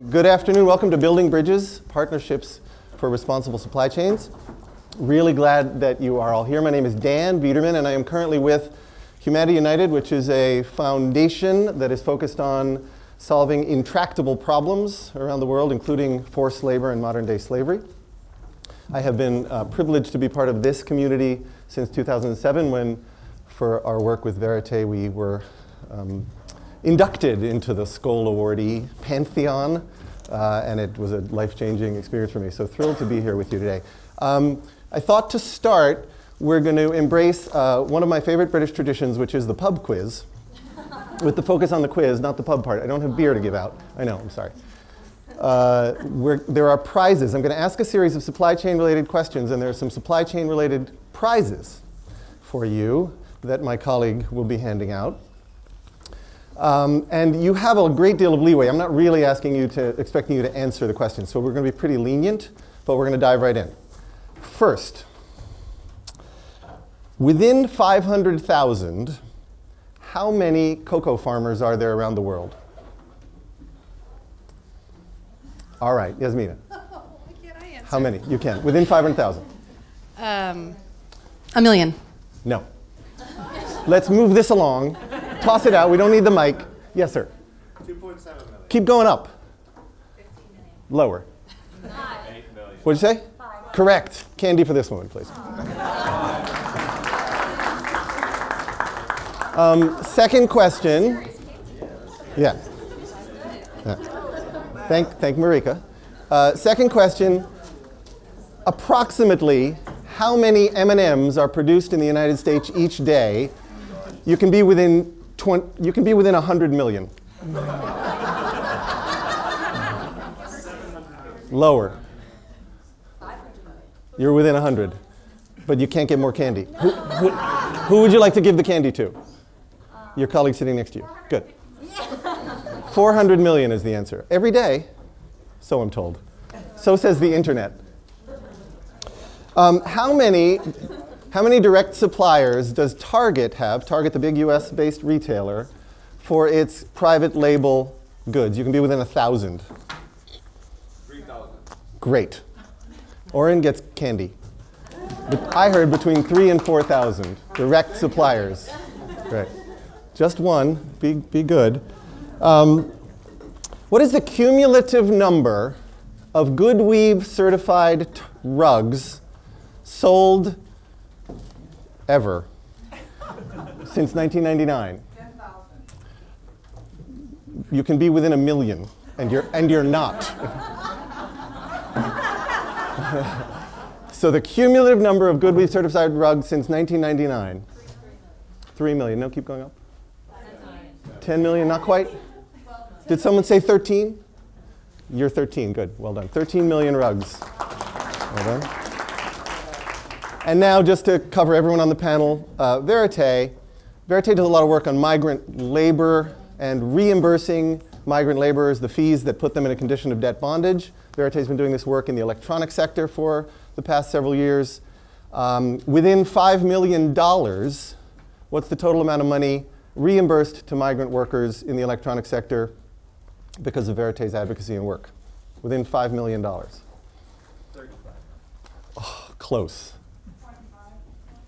Good afternoon. Welcome to Building Bridges, Partnerships for Responsible Supply Chains. Really glad that you are all here. My name is Dan Viederman, and I am currently with Humanity United, which is a foundation that is focused on solving intractable problems around the world, including forced labor and modern-day slavery. I have been privileged to be part of this community since 2007, when, for our work with Verite, we were inducted into the Skoll awardee pantheon, and it was a life-changing experience for me. So thrilled to be here with you today. I thought to start, we're going to embrace one of my favorite British traditions, which is the pub quiz, with the focus on the quiz, not the pub part. I don't have beer to give out. I know, I'm sorry. There are prizes. I'm going to ask a series of supply chain-related questions, and there are some supply chain-related prizes for you that my colleague will be handing out. And you have a great deal of leeway. I'm not really expecting you to answer the question, so we're going to be pretty lenient, but we're going to dive right in. First, within 500,000, how many cocoa farmers are there around the world? All right, Yasmina. Can I answer? How many? You can. Within 500,000. A million. No. Let's move this along. Toss it out. We don't need the mic. Yes, sir. 2.7 million. Keep going up. 15 million. Lower. 8 million. What'd you say? 5. Correct. Candy for this woman, please. Second question. Yeah. Thank Marika. Second question. Approximately how many M&Ms are produced in the United States each day? You can be within 100 million. Lower. You're within 100, but you can't get more candy. Who would you like to give the candy to? Your colleague sitting next to you. Good. 400 million is the answer. Every day, so I'm told. So says the internet. How many direct suppliers does Target have, Target the big US-based retailer, for its private label goods? You can be within 1,000. 3,000. Great. Oren gets candy. But I heard between 3,000 and 4,000 direct suppliers. Right. Just one. Be good. What is the cumulative number of Goodweave certified rugs sold ever since 1999? 10,000. You can be within 1 million, and you're not. So the cumulative number of Goodweave certified rugs since 1999. 3 million. No, keep going up. 10 million, not quite. Did someone say 13? You're 13. Good. Well done. 13 million rugs. Well done. And now, just to cover everyone on the panel, Verite does a lot of work on migrant labor and reimbursing migrant laborers the fees that put them in a condition of debt bondage. Verite has been doing this work in the electronic sector for the past several years. Within $5 million, what's the total amount of money reimbursed to migrant workers in the electronic sector because of Verite's advocacy and work? Within $5 million. 35. Oh, close.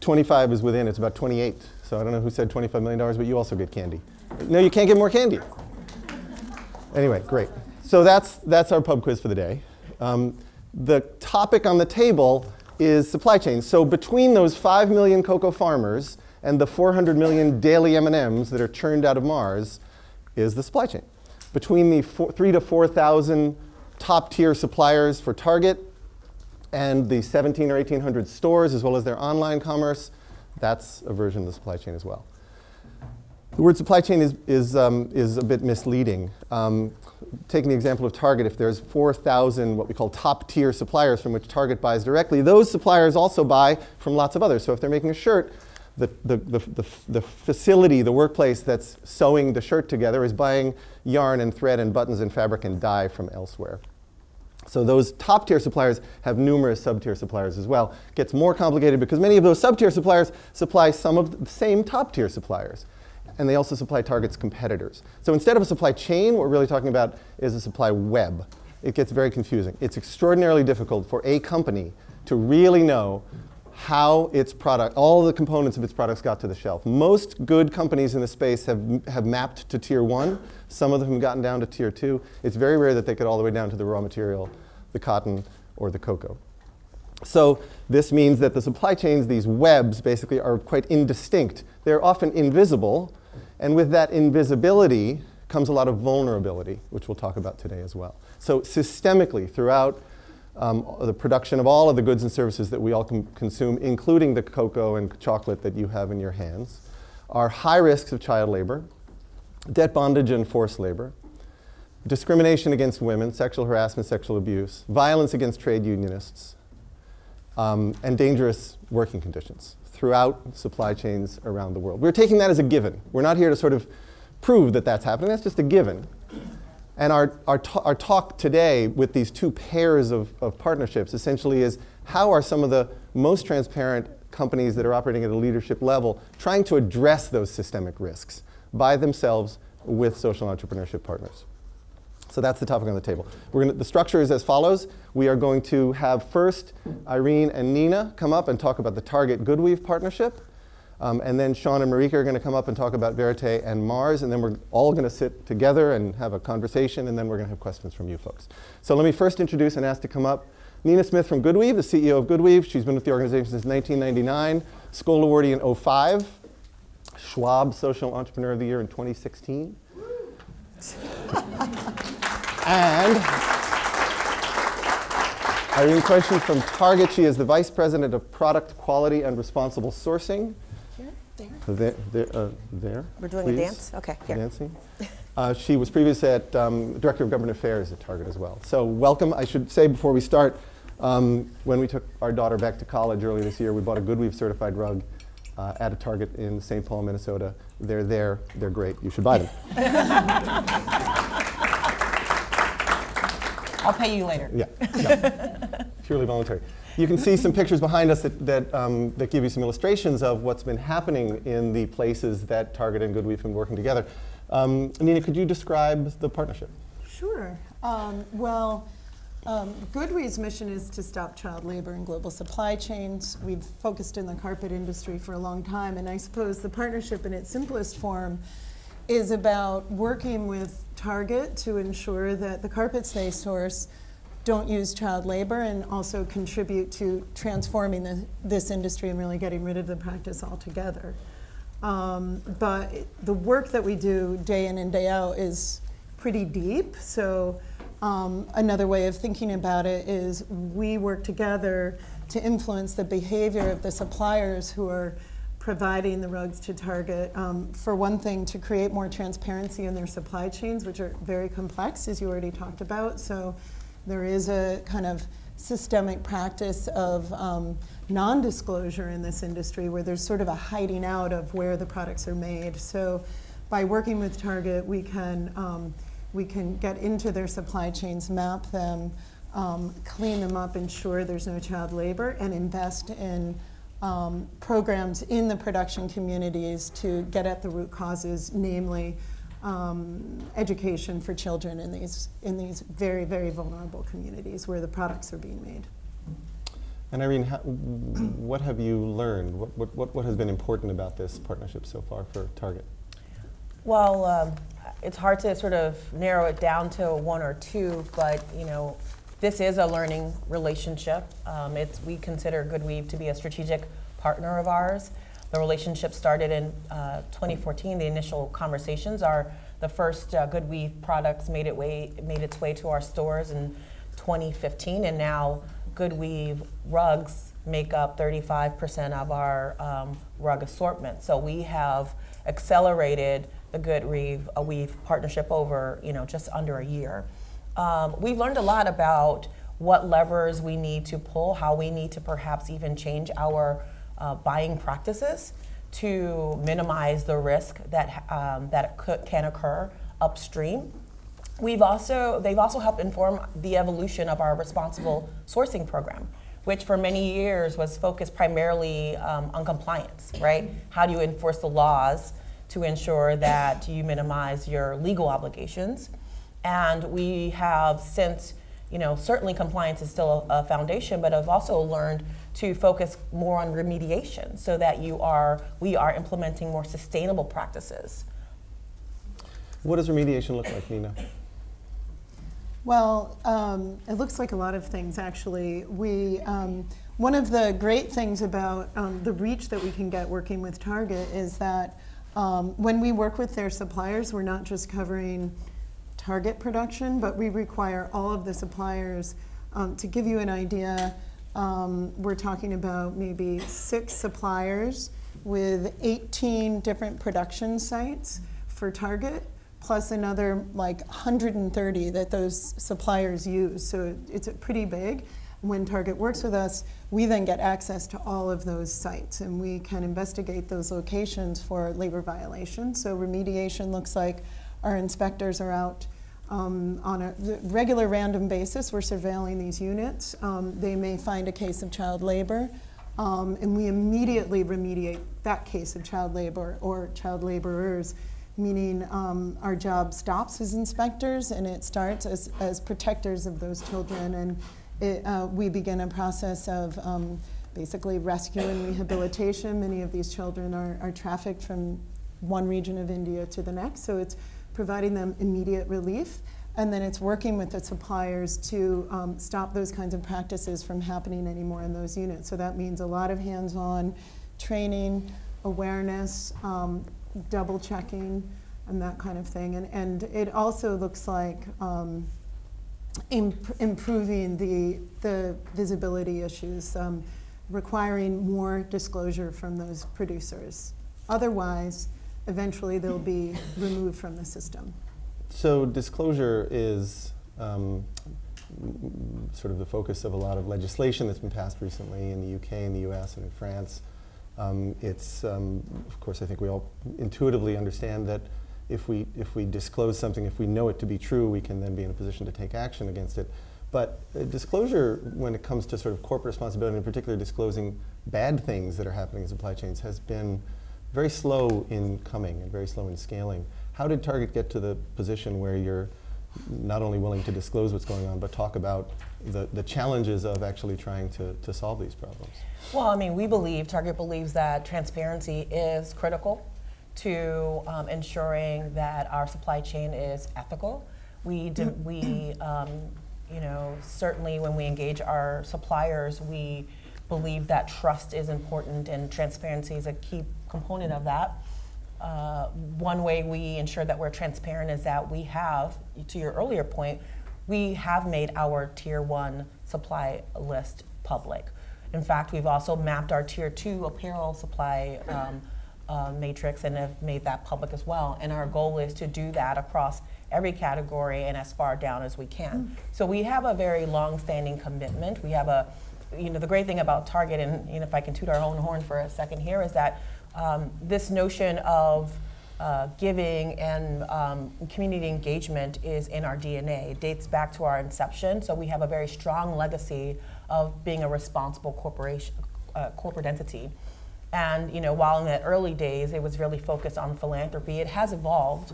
25 is within, it's about 28. So I don't know who said $25 million, but you also get candy. No, you can't get more candy. Anyway, great. So that's our pub quiz for the day. The topic on the table is supply chain. So between those 5 million cocoa farmers and the 400 million daily M&Ms that are churned out of Mars is the supply chain. Between the 3,000 to 4,000 top-tier suppliers for Target and the 1,700 or 1,800 stores, as well as their online commerce, that's a version of the supply chain as well. The word supply chain is a bit misleading. Taking the example of Target, if there's 4,000 what we call top-tier suppliers from which Target buys directly, those suppliers also buy from lots of others. So if they're making a shirt, the facility, the workplace that's sewing the shirt together is buying yarn and thread and buttons and fabric and dye from elsewhere. So those top-tier suppliers have numerous sub-tier suppliers as well. It gets more complicated because many of those sub-tier suppliers supply some of the same top-tier suppliers. and they also supply Target's competitors. So instead of a supply chain, what we're really talking about is a supply web. It gets very confusing. It's extraordinarily difficult for a company to really know how its product, all the components of its products got to the shelf. Most good companies in the space have mapped to tier 1. Some of them have gotten down to tier 2. It's very rare that they get all the way down to the raw material, the cotton or the cocoa. So this means that the supply chains, these webs, basically are quite indistinct. They're often invisible, and with that invisibility comes a lot of vulnerability, which we'll talk about today as well. So systemically, throughout the production of all of the goods and services that we all consume, including the cocoa and chocolate that you have in your hands, are high risks of child labor, debt bondage and forced labor, discrimination against women, sexual harassment, sexual abuse, violence against trade unionists, and dangerous working conditions throughout supply chains around the world. We're taking that as a given. We're not here to sort of prove that that's happening. That's just a given. And our talk today with these two pairs of partnerships essentially is how are some of the most transparent companies that are operating at a leadership level trying to address those systemic risks by themselves with social entrepreneurship partners. So that's the topic on the table. The structure is as follows. We are going to have first Irene and Nina come up and talk about the Target Goodweave partnership. And then Sean and Marika are going to come up and talk about Verite and Mars, and then we're all going to sit together and have a conversation, and then we're going to have questions from you folks. So let me first introduce and ask to come up Nina Smith from Goodweave, the CEO of Goodweave. She's been with the organization since 1999, Skoll awardee in 2005, Schwab Social Entrepreneur of the Year in 2016. And Irene Quarshie from Target. She is the Vice President of Product Quality and Responsible Sourcing. There. We're doing please. A dance? Okay, here. Dancing. She was previously at Director of Government Affairs at Target as well. So welcome. I should say before we start, when we took our daughter back to college earlier this year, we bought a Goodweave certified rug at a Target in St. Paul, Minnesota. They're there. They're great. You should buy them. I'll pay you later. Yeah. No. Purely voluntary. You can see some pictures behind us that give you some illustrations of what's been happening in the places that Target and Goodweave have been working together. Nina, could you describe the partnership? Sure. Goodweave's mission is to stop child labor in global supply chains. We've focused in the carpet industry for a long time, and I suppose the partnership in its simplest form is about working with Target to ensure that the carpets they source don't use child labor and also contribute to transforming this industry and really getting rid of the practice altogether. But the work that we do day in and day out is pretty deep. So another way of thinking about it is we work together to influence the behavior of the suppliers who are providing the rugs to Target. For one thing, to create more transparency in their supply chains, which are very complex, as you already talked about. So there is a kind of systemic practice of non-disclosure in this industry where there's sort of a hiding out of where the products are made. So by working with Target, we can get into their supply chains, map them, clean them up, ensure there's no child labor, and invest in programs in the production communities to get at the root causes, namely education for children in these very, very vulnerable communities where the products are being made. And Irene, what have you learned? What has been important about this partnership so far for Target? Well, it's hard to sort of narrow it down to one or two, but this is a learning relationship. We consider Goodweave to be a strategic partner of ours. The relationship started in 2014. The initial conversations are the first Goodweave products made its way to our stores in 2015, and now Goodweave rugs make up 35% of our rug assortment. So we have accelerated the Goodweave partnership over just under a year. We've learned a lot about what levers we need to pull, how we need to perhaps even change our buying practices to minimize the risk that can occur upstream. They've also helped inform the evolution of our responsible sourcing program, which for many years was focused primarily on compliance, right? How do you enforce the laws to ensure that you minimize your legal obligations. And we have since, certainly compliance is still a foundation, but I've also learned to focus more on remediation so that we are implementing more sustainable practices. What does remediation look like, Nina? Well, it looks like a lot of things, actually. One of the great things about the reach that we can get working with Target is that when we work with their suppliers, we're not just covering Target production, but we require all of the suppliers. To give you an idea, we're talking about maybe 6 suppliers with 18 different production sites for Target, plus another like 130 that those suppliers use. So it's pretty big. When Target works with us, we then get access to all of those sites, and we can investigate those locations for labor violations. So remediation looks like our inspectors are out on a regular random basis. We're surveilling these units. They may find a case of child labor, and we immediately remediate that case of child labor or child laborers, meaning our job stops as inspectors and it starts as protectors of those children. And we begin a process of basically rescue and rehabilitation. Many of these children are trafficked from one region of India to the next, so it's providing them immediate relief, and then it's working with the suppliers to stop those kinds of practices from happening anymore in those units. So that means a lot of hands-on training, awareness, double checking, and that kind of thing. And it also looks like improving the visibility issues, requiring more disclosure from those producers. Otherwise, eventually they'll be removed from the system. So disclosure is sort of the focus of a lot of legislation that's been passed recently in the UK, in the US, and in France. Of course, I think we all intuitively understand that if we disclose something, if we know it to be true, we can then be in a position to take action against it. But disclosure, when it comes to sort of corporate responsibility, in particular disclosing bad things that are happening in supply chains, has been very slow in coming and very slow in scaling. How did Target get to the position where you're not only willing to disclose what's going on, but talk about the challenges of actually trying to solve these problems? Well, I mean, Target believes that transparency is critical to ensuring that our supply chain is ethical. Certainly when we engage our suppliers, we believe that trust is important and transparency is a key component of that. One way we ensure that we're transparent is that we have, to your earlier point, we have made our tier 1 supply list public. In fact, we've also mapped our tier 2 apparel supply matrix and have made that public as well. And our goal is to do that across every category and as far down as we can. So we have a very long-standing commitment. We have the great thing about Target, and if I can toot our own horn for a second here, is that this notion of giving and community engagement is in our DNA. It dates back to our inception, so we have a very strong legacy of being a responsible corporate entity. And while in the early days it was really focused on philanthropy, it has evolved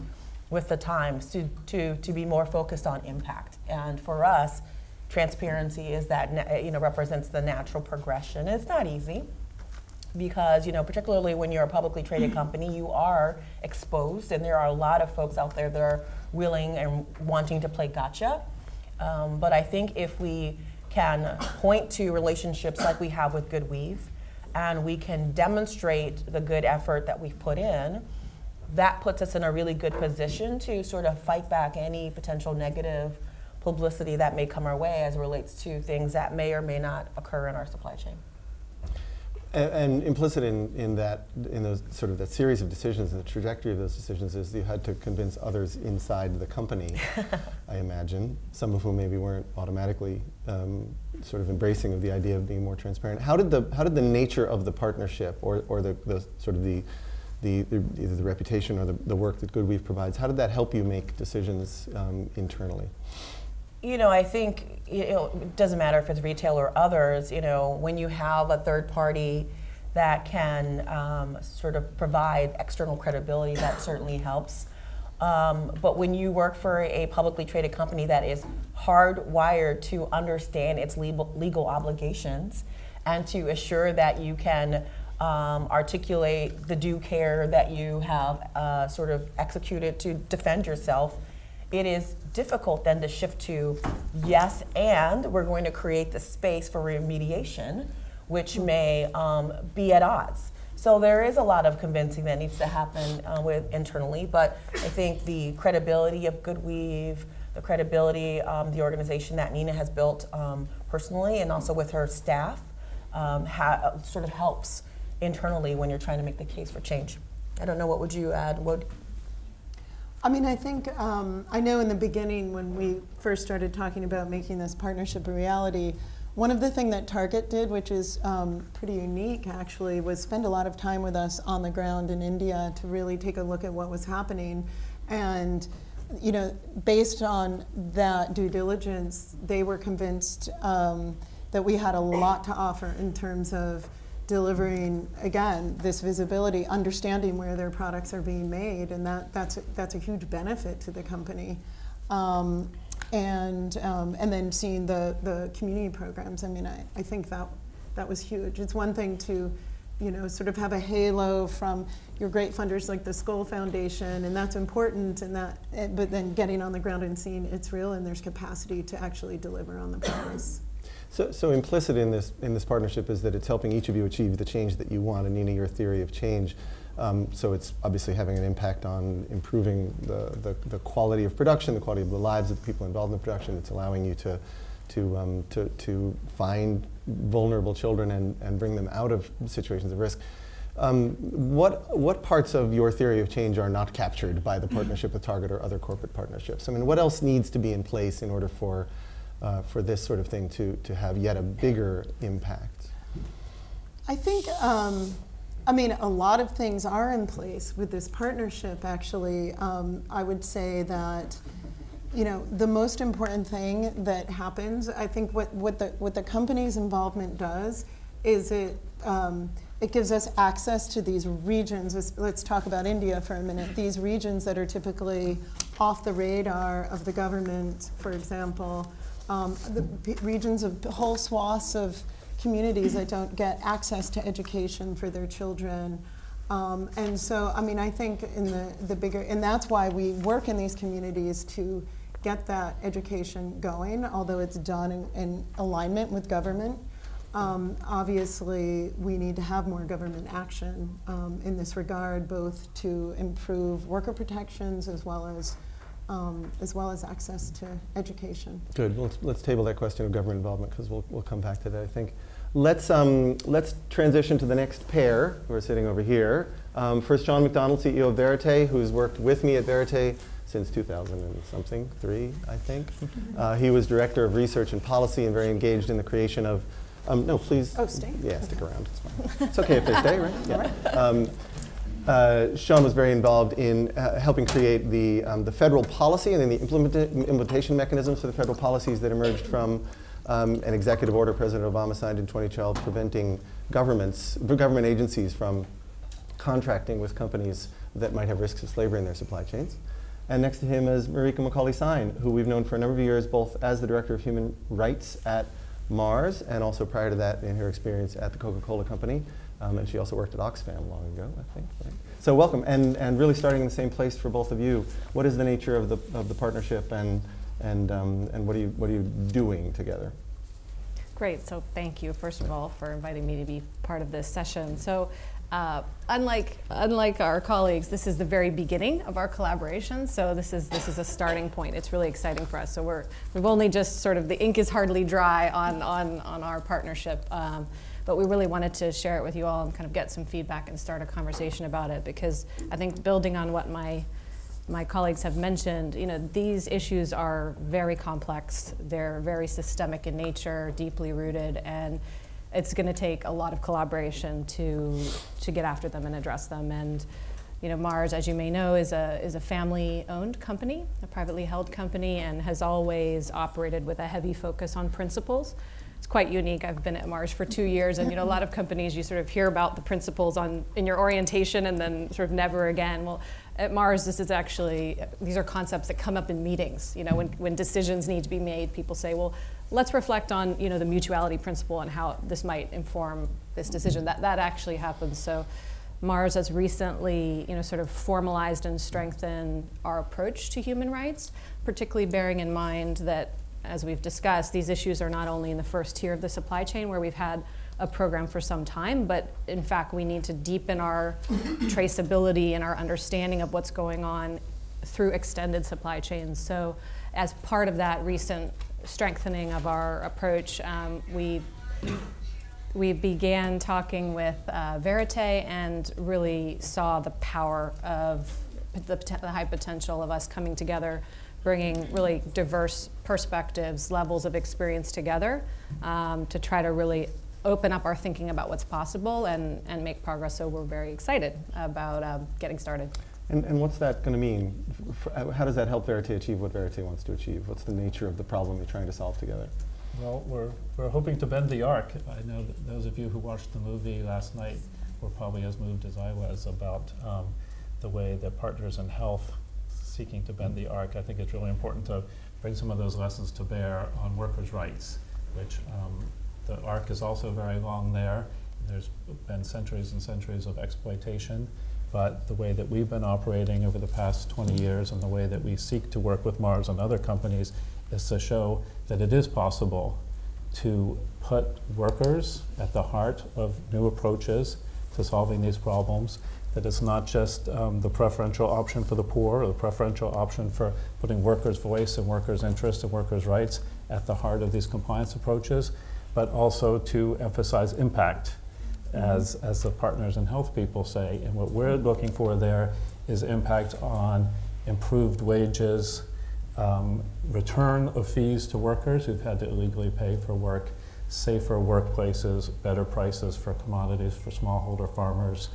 with the times to be more focused on impact. And for us, transparency is that represents the natural progression. It's not easy because particularly when you're a publicly traded company, you are exposed, and there are a lot of folks out there that are willing and wanting to play gotcha. But I think if we can point to relationships like we have with Goodweave, and we can demonstrate the good effort that we've put in, that puts us in a really good position to sort of fight back any potential negative publicity that may come our way as it relates to things that may or may not occur in our supply chain. And implicit in those sort of that series of decisions and the trajectory of those decisions is you had to convince others inside the company, I imagine, some of whom maybe weren't automatically sort of embracing of the idea of being more transparent. How did the nature of the partnership or the sort of either the reputation or the work that Goodweave provides, how did that help you make decisions internally? I think it doesn't matter if it's retail or others. When you have a third party that can sort of provide external credibility, that certainly helps. But when you work for a publicly traded company that is hardwired to understand its legal obligations and to assure that you can articulate the due care that you have sort of executed to defend yourself, it is difficult then to shift to, yes, and we're going to create the space for remediation, which may be at odds. So there is a lot of convincing that needs to happen with internally, but I think the credibility of Goodweave, the credibility the organization that Nina has built personally and also with her staff sort of helps internally when you're trying to make the case for change. I don't know, what would you add? I mean, I think, I know in the beginning when we first started talking about making this partnership a reality, one of the things that Target did, which is pretty unique actually, was spend a lot of time with us on the ground in India to really take a look at what was happening. And you know, based on that due diligence, they were convinced that we had a lot to offer in terms of delivering, again, this visibility, understanding where their products are being made, and that's a huge benefit to the company. And then seeing the community programs, I mean, I think that was huge. It's one thing to, you know, sort of have a halo from your great funders like the Skoll Foundation, and that's important, but then getting on the ground and seeing it's real and there's capacity to actually deliver on the promise. So implicit in this partnership is that it's helping each of you achieve the change that you want. And Nina, your theory of change, so it's obviously having an impact on improving the quality of production, the quality of the lives of the people involved in the production. It's allowing you to find vulnerable children and bring them out of situations of risk. What parts of your theory of change are not captured by the partnership with Target or other corporate partnerships? I mean, what else needs to be in place in order for this sort of thing to have yet a bigger impact? I think, I mean, a lot of things are in place with this partnership, actually. I would say that, you know, the most important thing that happens, I think what the company's involvement does is it gives us access to these regions. Let's talk about India for a minute. These regions that are typically off the radar of the government, for example, the regions of whole swaths of communities that don't get access to education for their children. And so, I mean, I think in the bigger, and that's why we work in these communities to get that education going, although it's done in alignment with government. Obviously, we need to have more government action in this regard, both to improve worker protections as well as access to education. Good. Well, let's table that question of government involvement because we'll come back to that, I think. Let's transition to the next pair who are sitting over here. First, John McDonald, CEO of Verite, who's worked with me at Verite since 2000 and something, 3, I think. He was director of research and policy and very engaged in the creation of. No, please. Oh, stay. Yeah, stick around. It's fine. It's okay if they stay, right? Yeah. Sean was very involved in helping create the federal policy and then the implementation mechanisms for the federal policies that emerged from an executive order President Obama signed in 2012 preventing government agencies from contracting with companies that might have risks of slavery in their supply chains. And next to him is Marika McCauley Sine, who we've known for a number of years, both as the Director of Human Rights at Mars, and also prior to that in her experience at the Coca-Cola Company. And she also worked at Oxfam long ago, I think. Right? So welcome, and really starting in the same place for both of you. What is the nature of the partnership, and what are you doing together? Great. So thank you, first of all, for inviting me to be part of this session. So unlike our colleagues, this is the very beginning of our collaboration. So this is a starting point. It's really exciting for us. So we've only just sort of, the ink is hardly dry on our partnership. But we really wanted to share it with you all and kind of get some feedback and start a conversation about it, because I think building on what my colleagues have mentioned, you know, these issues are very complex. They're very systemic in nature, deeply rooted, and it's going to take a lot of collaboration to get after them and address them. And you know, Mars, as you may know, is a family-owned company, a privately held company, and has always operated with a heavy focus on principles. it's quite unique. I've been at Mars for 2 years, and a lot of companies, you sort of hear about the principles in your orientation and then sort of never again. Well, at Mars, these are concepts that come up in meetings. When decisions need to be made, people say, well, let's reflect on the mutuality principle and how this might inform this decision. That actually happens. So Mars has recently sort of formalized and strengthened our approach to human rights, particularly bearing in mind that, as we've discussed, these issues are not only in the first tier of the supply chain where we've had a program for some time, but in fact we need to deepen our traceability and our understanding of what's going on through extended supply chains. So as part of that recent strengthening of our approach, we began talking with Verite and really saw the power of the high potential of us coming together, bringing really diverse perspectives, levels of experience together to try to really open up our thinking about what's possible and make progress. So we're very excited about getting started. And what's that going to mean? How does that help Verite achieve what Verite wants to achieve? What's the nature of the problem you're trying to solve together? Well, we're hoping to bend the arc. I know that those of you who watched the movie last night were probably as moved as I was about the way that partners in health seeking to bend the arc. I think it's really important to bring some of those lessons to bear on workers' rights, which the arc is also very long there. There's been centuries and centuries of exploitation, but the way that we've been operating over the past 20 years and the way that we seek to work with Mars and other companies is to show that it is possible to put workers at the heart of new approaches to solving these problems, that it's not just the preferential option for the poor or the preferential option for putting workers' voice and workers' interests and workers' rights at the heart of these compliance approaches, but also to emphasize impact, as the partners in health people say. And what we're looking for there is impact on improved wages, return of fees to workers who've had to illegally pay for work, safer workplaces, better prices for commodities for smallholder farmers,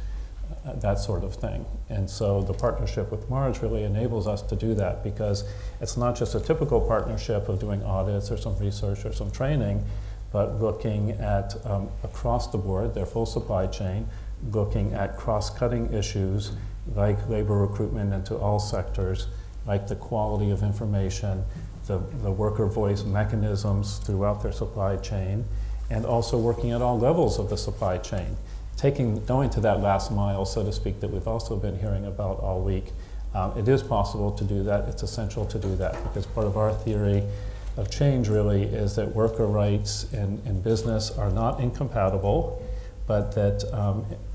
that sort of thing. And so the partnership with Mars really enables us to do that, because it's not just a typical partnership of doing audits or some research or some training, but looking at across the board, their full supply chain, looking at cross-cutting issues like labor recruitment into all sectors, like the quality of information, the worker voice mechanisms throughout their supply chain, and also working at all levels of the supply chain. Going to that last mile, so to speak, that we've also been hearing about all week. It is possible to do that. It's essential to do that, because part of our theory of change really is that worker rights and business are not incompatible, but that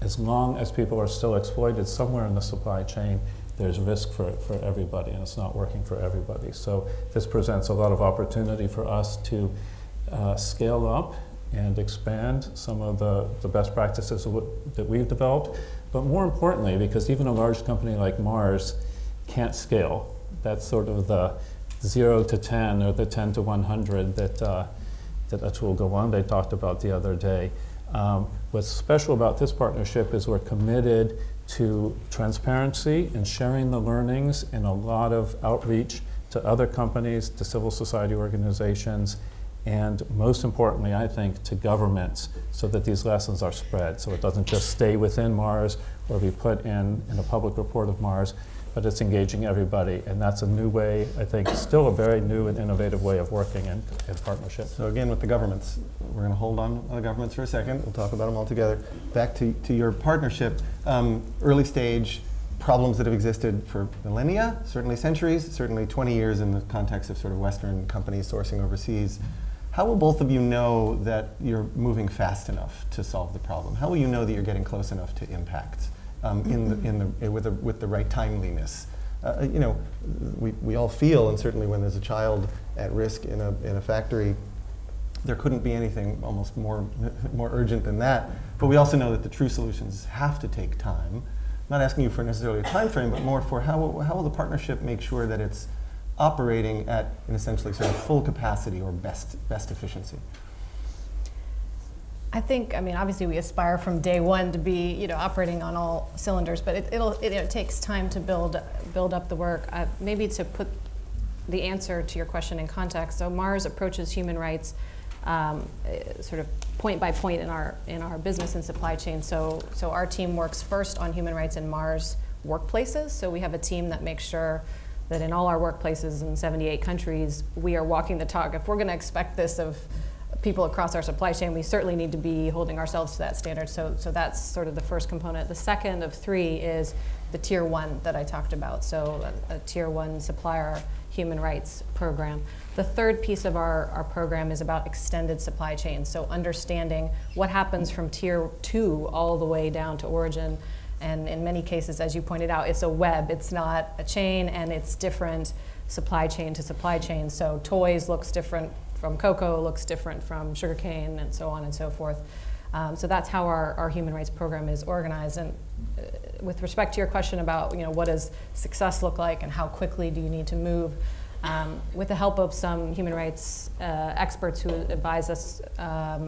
as long as people are still exploited somewhere in the supply chain, there's risk for everybody, and it's not working for everybody. So this presents a lot of opportunity for us to scale up and expand some of the best practices that we've developed. But more importantly, because even a large company like Mars can't scale, that's sort of the 0 to 10 or the 10 to 100 that Atul Gawande talked about the other day. What's special about this partnership is we're committed to transparency and sharing the learnings and a lot of outreach to other companies, to civil society organizations, and most importantly, I think, to governments, so that these lessons are spread, so it doesn't just stay within Mars or be put in a public report of Mars, but it's engaging everybody. And that's a new way, I think, still a very new and innovative way of working in partnership. So again, with the governments, we're going to hold on the governments for a second. We'll talk about them all together. Back to your partnership, early stage problems that have existed for millennia, certainly centuries, certainly 20 years in the context of sort of Western companies sourcing overseas. How will both of you know that you're moving fast enough to solve the problem? How will you know that you're getting close enough to impact with the right timeliness? You know, we all feel, and certainly when there's a child at risk in a factory, there couldn't be anything almost more urgent than that. But we also know that the true solutions have to take time. I'm not asking you for necessarily a time frame, but more for how will the partnership make sure that it's operating at an essentially sort of full capacity or best efficiency? I think, I mean, obviously we aspire from day one to be, you know, operating on all cylinders, but it takes time to build up the work. Maybe to put the answer to your question in context, so Mars approaches human rights sort of point by point in our business and supply chain. So our team works first on human rights in Mars workplaces. So we have a team that makes sure that in all our workplaces in 78 countries, we are walking the talk. If we're going to expect this of people across our supply chain, we certainly need to be holding ourselves to that standard. So that's sort of the first component. The second of three is the tier one that I talked about. So a tier one supplier human rights program. The third piece of our program is about extended supply chains. So understanding what happens from tier two all the way down to origin. And in many cases, as you pointed out, it's a web. It's not a chain, and it's different supply chain to supply chain. So toys looks different from cocoa, looks different from sugarcane, and so on and so forth. So that's how our human rights program is organized. And with respect to your question about, what does success look like and how quickly do you need to move, with the help of some human rights experts who advise us,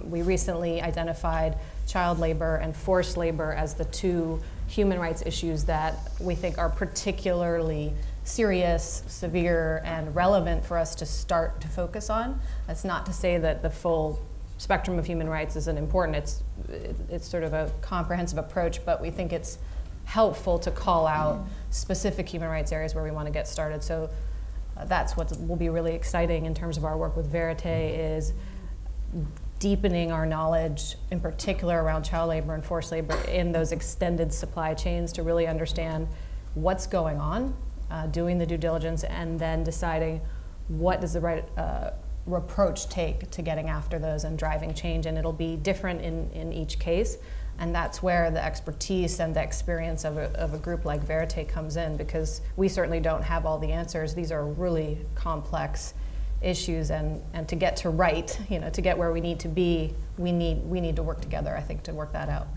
we recently identified child labor and forced labor as the two human rights issues that we think are particularly serious, severe, and relevant for us to start to focus on. That's not to say that the full spectrum of human rights isn't important. It's sort of a comprehensive approach, but we think it's helpful to call out specific human rights areas where we want to get started. So that's what will be really exciting in terms of our work with Verite, is deepening our knowledge, in particular around child labor and forced labor in those extended supply chains, to really understand what's going on, doing the due diligence, and then deciding what does the right approach take to getting after those and driving change. And it'll be different in each case. And that's where the expertise and the experience of a group like Verite comes in, because we certainly don't have all the answers. These are really complex issues, and to get to right, to get where we need to be, we need to work together, I think, to work that out.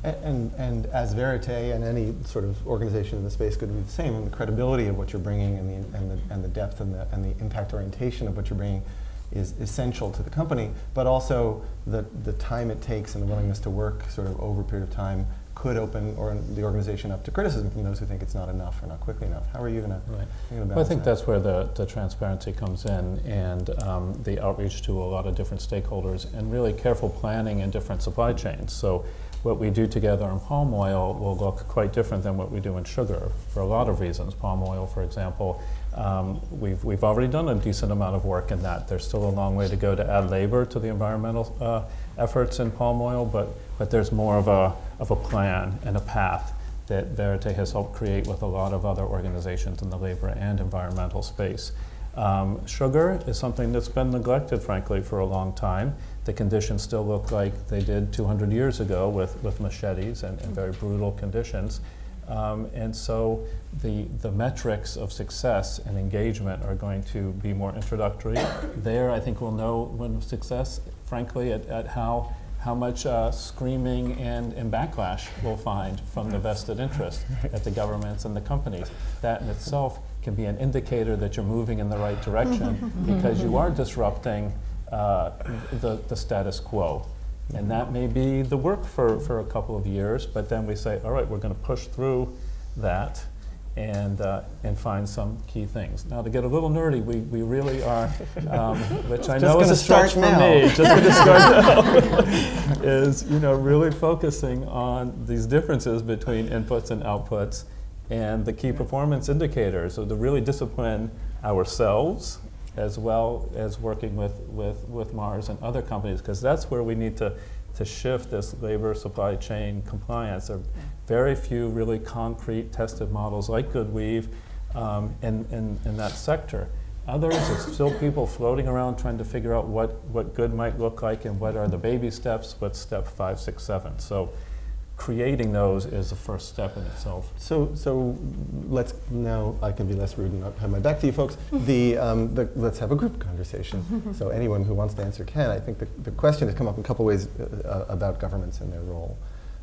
And as Verite and any sort of organization in the space could be the same, and the credibility of what you're bringing and the depth and the impact orientation of what you're bringing is essential to the company, but also the time it takes and the willingness to work sort of over a period of time could open the organization up to criticism from those who think it's not enough or not quickly enough. How are you going to balance Well, I think that? that's where the transparency comes in, and the outreach to a lot of different stakeholders, and really careful planning in different supply chains. So what we do together in palm oil will look quite different than what we do in sugar for a lot of reasons. Palm oil, for example, we've already done a decent amount of work in that. There's still a long way to go to add labor to the environmental efforts in palm oil, but there's more of a plan and a path that Verite has helped create with a lot of other organizations in the labor and environmental space. Sugar is something that's been neglected, frankly, for a long time. The conditions still look like they did 200 years ago with machetes and very brutal conditions. And so the metrics of success and engagement are going to be more introductory. There, I think we'll know when success, frankly, at how much screaming and backlash we'll find from the vested interest at the governments and the companies. That in itself can be an indicator that you're moving in the right direction, because you are disrupting the status quo. And that may be the work for a couple of years, but then we say, all right, we're going to push through that and find some key things. Now, to get a little nerdy, we really are, which I know is a stretch for me, just going to start now, is really focusing on these differences between inputs and outputs and the key performance indicators. So to really discipline ourselves, as well as working with Mars and other companies, because that's where we need to shift this labor supply chain compliance. There are very few really concrete tested models like Goodweave in that sector. Others, it's still people floating around trying to figure out what good might look like and what are the baby steps, what's step 5, 6, 7. So creating those is the first step in itself. So let's, now I can be less rude and not have my back to you folks. Let's have a group conversation. So anyone who wants to answer can. I think the question has come up in a couple ways about governments and their role.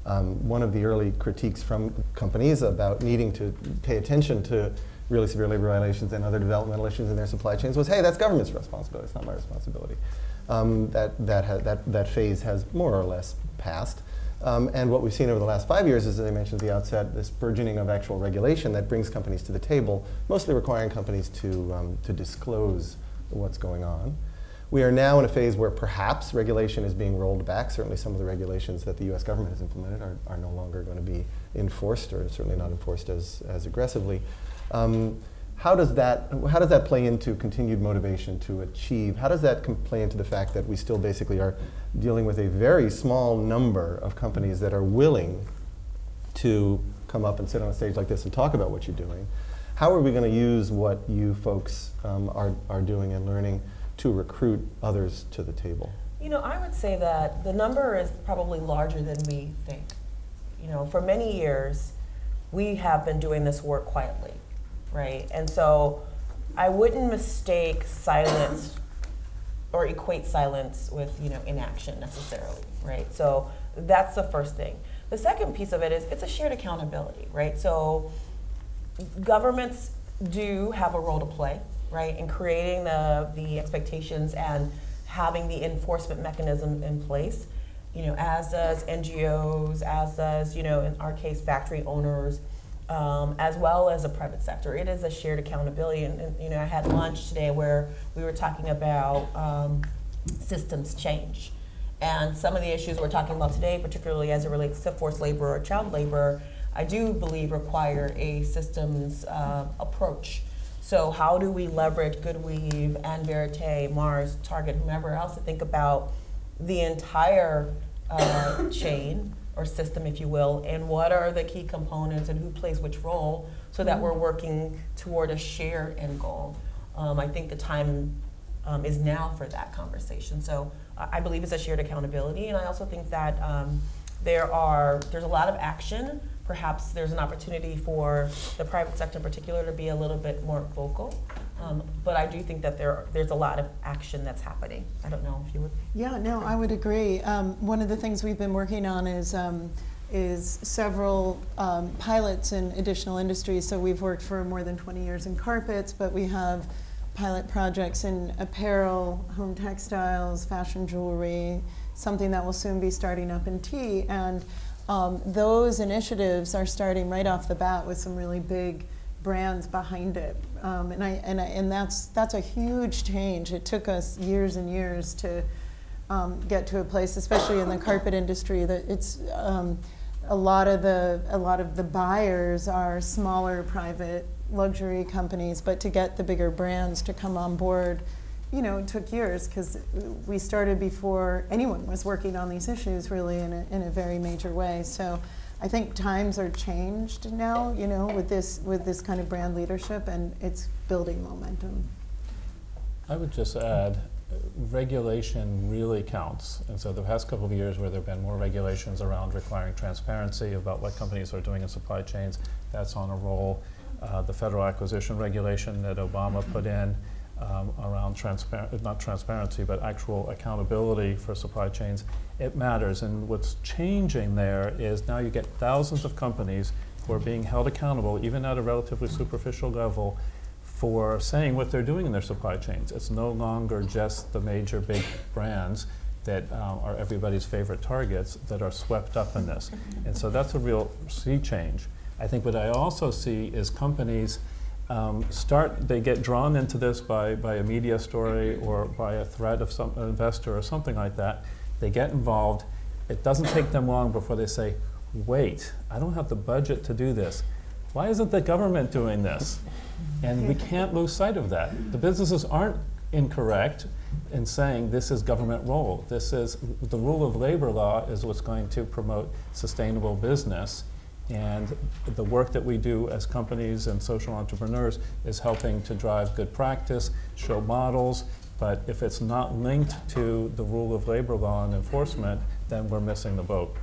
One of the early critiques from companies about needing to pay attention to really severe labor violations and other developmental issues in their supply chains was, hey, that's government's responsibility, it's not my responsibility. That phase has more or less passed. And what we've seen over the last 5 years is, as I mentioned at the outset, this burgeoning of actual regulation that brings companies to the table, mostly requiring companies to disclose what's going on. We are now in a phase where perhaps regulation is being rolled back. Certainly some of the regulations that the US government has implemented are no longer going to be enforced, or certainly not enforced as aggressively. How does that play into continued motivation to achieve? How does that play into the fact that we still basically are dealing with a very small number of companies that are willing to come up and sit on a stage like this and talk about what you're doing? How are we going to use what you folks are doing and learning to recruit others to the table? You know, I would say that the number is probably larger than we think. You know, for many years, we have been doing this work quietly, right? And so I wouldn't mistake silence or equate silence with, you know, inaction necessarily, right? So that's the first thing. The second piece of it is it's a shared accountability, right? So governments do have a role to play, right, in creating the expectations and having the enforcement mechanism in place, you know, as does NGOs, as does, you know, in our case, factory owners, as well as the private sector. It is a shared accountability, and you know, I had lunch today where we were talking about systems change. And some of the issues we're talking about today, particularly as it relates to forced labor or child labor, I do believe require a systems approach. So how do we leverage Goodweave and Verite, Mars, Target, whomever else to think about the entire chain or system, if you will, and what are the key components and who plays which role so that we're working toward a shared end goal. I think the time is now for that conversation. So I believe it's a shared accountability, and I also think that there's a lot of action. Perhaps there's an opportunity for the private sector in particular to be a little bit more vocal. But I do think that there's a lot of action that's happening. I don't know if you would. Yeah, no, I would agree. One of the things we've been working on is several pilots in additional industries. So we've worked for more than 20 years in carpets, but we have pilot projects in apparel, home textiles, fashion jewelry, something that will soon be starting up in tea. And those initiatives are starting right off the bat with some really big brands behind it, and that's a huge change. It took us years and years to get to a place, especially in the carpet industry, that it's a lot of the buyers are smaller private luxury companies, but to get the bigger brands to come on board, you know, it took years because we started before anyone was working on these issues really in a very major way. So I think times are changed now, you know, with this kind of brand leadership, and it's building momentum. I would just add, regulation really counts. And so the past couple of years where there have been more regulations around requiring transparency about what companies are doing in supply chains, that's on a roll. The federal acquisition regulation that Obama put in around not transparency, but actual accountability for supply chains, it matters. And what's changing there is now you get thousands of companies who are being held accountable, even at a relatively superficial level, for saying what they're doing in their supply chains. It's no longer just the major big brands that are everybody's favorite targets that are swept up in this. And so that's a real sea change. I think what I also see is companies they get drawn into this by a media story or by a threat of some investor or something like that. They get involved. It doesn't take them long before they say, wait, I don't have the budget to do this. Why isn't the government doing this? And we can't lose sight of that. The businesses aren't incorrect in saying this is government role. This is the rule of labor law is what's going to promote sustainable business. And the work that we do as companies and social entrepreneurs is helping to drive good practice, show models, but if it's not linked to the rule of labor law and enforcement, then we're missing the boat.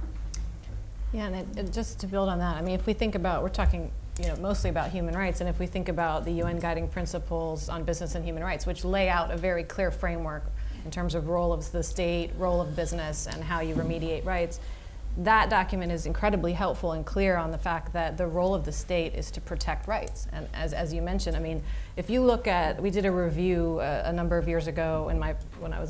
Yeah, and just to build on that, I mean, if we think about, we're talking, you know, mostly about human rights, and if we think about the UN Guiding Principles on Business and Human Rights, which lay out a very clear framework in terms of role of the state, role of business, and how you remediate rights, that document is incredibly helpful and clear on the fact that the role of the state is to protect rights. And as you mentioned, I mean, if you look at, we did a review a number of years ago when I was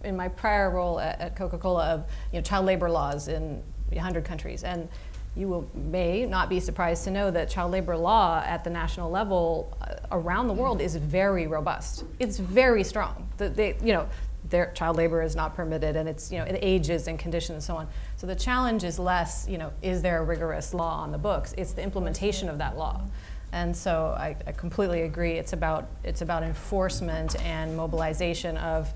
in my prior role at Coca-Cola of, you know, child labor laws in 100 countries. And you may not be surprised to know that child labor law at the national level around the world is very robust. It's very strong. You know, their child labor is not permitted, and it's, it ages and conditions and so on. So the challenge is less, is there a rigorous law on the books? It's the implementation of that law. And so I completely agree. It's about enforcement and mobilization of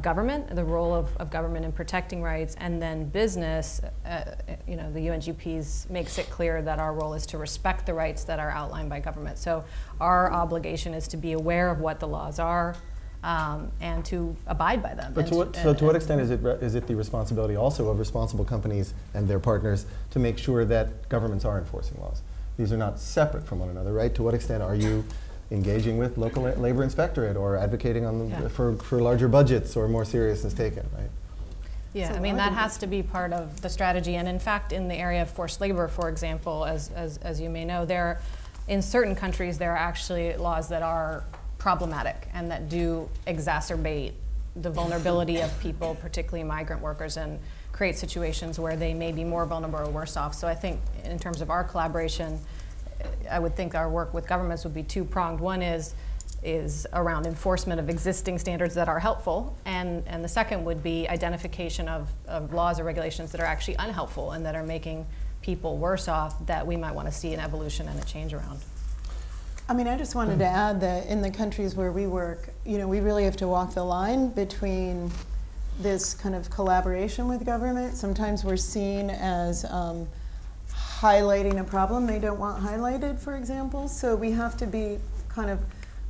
government, the role of government in protecting rights, and then business. The UNGPs makes it clear that our role is to respect the rights that are outlined by government. So our obligation is to be aware of what the laws are and to abide by them. But to what extent is it the responsibility also of responsible companies and their partners to make sure that governments are enforcing laws? These are not separate from one another, right? To what extent are you engaging with local labor inspectorate or advocating for larger budgets or more seriousness taken, right? Yeah, I mean, that has to be part of the strategy. And in fact, in the area of forced labor, for example, as you may know, in certain countries, there are actually laws that are problematic and that do exacerbate the vulnerability of people, particularly migrant workers, and create situations where they may be more vulnerable or worse off. So I think in terms of our collaboration, I would think our work with governments would be two-pronged. One is around enforcement of existing standards that are helpful, and the second would be identification of laws or regulations that are actually unhelpful and that are making people worse off, that we might want to see an evolution and a change around. I mean, I just wanted to add that in the countries where we work, we really have to walk the line between this kind of collaboration with government. Sometimes we're seen as highlighting a problem they don't want highlighted, for example. So we have to be kind of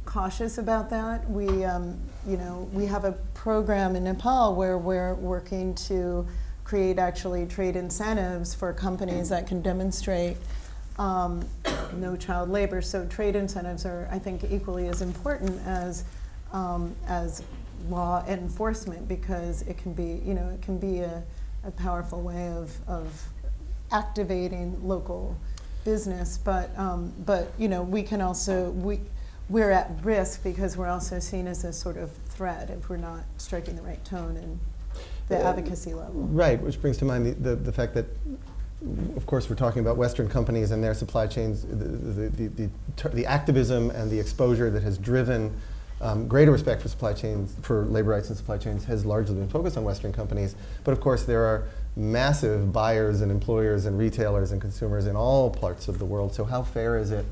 cautious about that. We have a program in Nepal where we're working to create actually trade incentives for companies that can demonstrate no child labor. So trade incentives are, I think, equally as important as law enforcement, because it can be a powerful way of activating local business. But we can also we're at risk because we're also seen as a sort of threat if we're not striking the right tone and the advocacy level. Right, which brings to mind the fact that, of course, we're talking about Western companies and their supply chains, the activism and the exposure that has driven greater respect for supply chains, for labor rights and supply chains, has largely been focused on Western companies. But of course, there are massive buyers and employers and retailers and consumers in all parts of the world. So how fair is it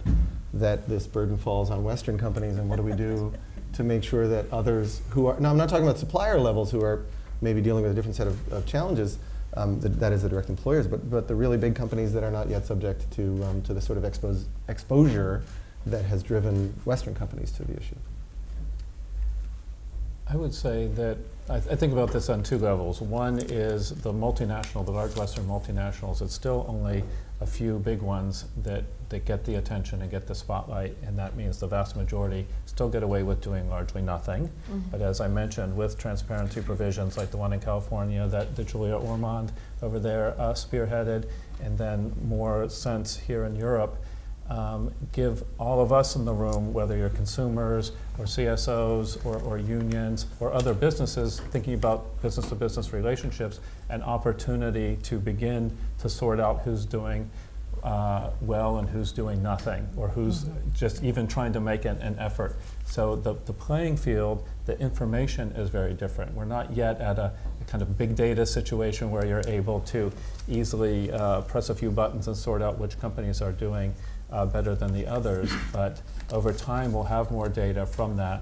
that this burden falls on Western companies, and what do we do to make sure that others who are, now I'm not talking about supplier levels who are maybe dealing with a different set of challenges, that is the direct employers, but the really big companies that are not yet subject to the sort of exposure that has driven Western companies to the issue. I would say that I think about this on two levels. One is the large Western multinationals. It's still only a few big ones that get the attention and get the spotlight, and that means the vast majority still get away with doing largely nothing. Mm-hmm. But as I mentioned, with transparency provisions like the one in California that Julia Ormond over there spearheaded, and then more sense here in Europe, give all of us in the room, whether you're consumers or CSOs or unions or other businesses thinking about business-to-business relationships, an opportunity to begin to sort out who's doing well and who's doing nothing, or who's just even trying to make an effort. So the playing field, the information is very different. We're not yet at a kind of big data situation where you're able to easily press a few buttons and sort out which companies are doing better than the others, but over time we'll have more data from that.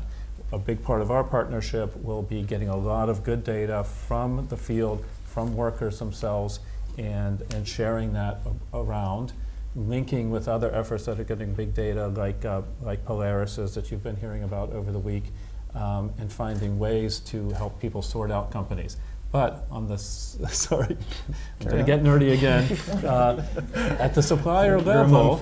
A big part of our partnership will be getting a lot of good data from the field, from workers themselves, and sharing that around, linking with other efforts that are getting big data like Polaris's that you've been hearing about over the week, and finding ways to help people sort out companies. But on the, sorry, I'm going to get nerdy again. At the supplier level,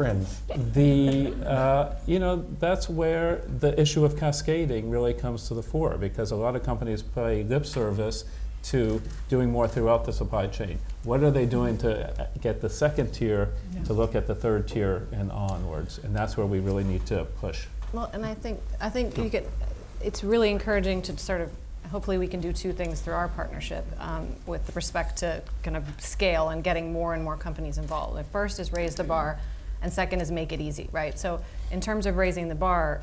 that's where the issue of cascading really comes to the fore, because a lot of companies pay lip service to doing more throughout the supply chain. What are they doing to get the second tier to look at the third tier and onwards? And that's where we really need to push. Well, and I think it's really encouraging to sort of, hopefully we can do two things through our partnership with respect to kind of scale and getting more and more companies involved. The first is raise the bar, and second is make it easy, right? So in terms of raising the bar,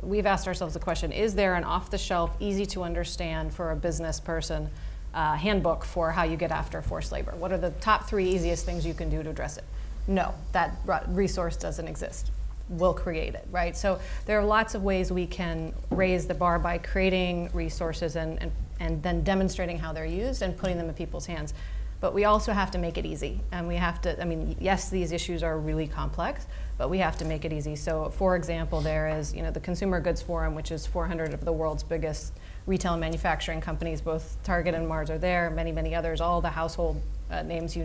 we've asked ourselves the question, is there an off-the-shelf, easy to understand for a business person handbook for how you get after forced labor? What are the top 3 easiest things you can do to address it? No, that resource doesn't exist. We'll create it, right? So there are lots of ways we can raise the bar by creating resources and then demonstrating how they're used and putting them in people's hands. But we also have to make it easy. And we have to, I mean, yes, these issues are really complex, but we have to make it easy. So for example, there is, the Consumer Goods Forum, which is 400 of the world's biggest retail and manufacturing companies, both Target and Mars are there, many, many others, all the household names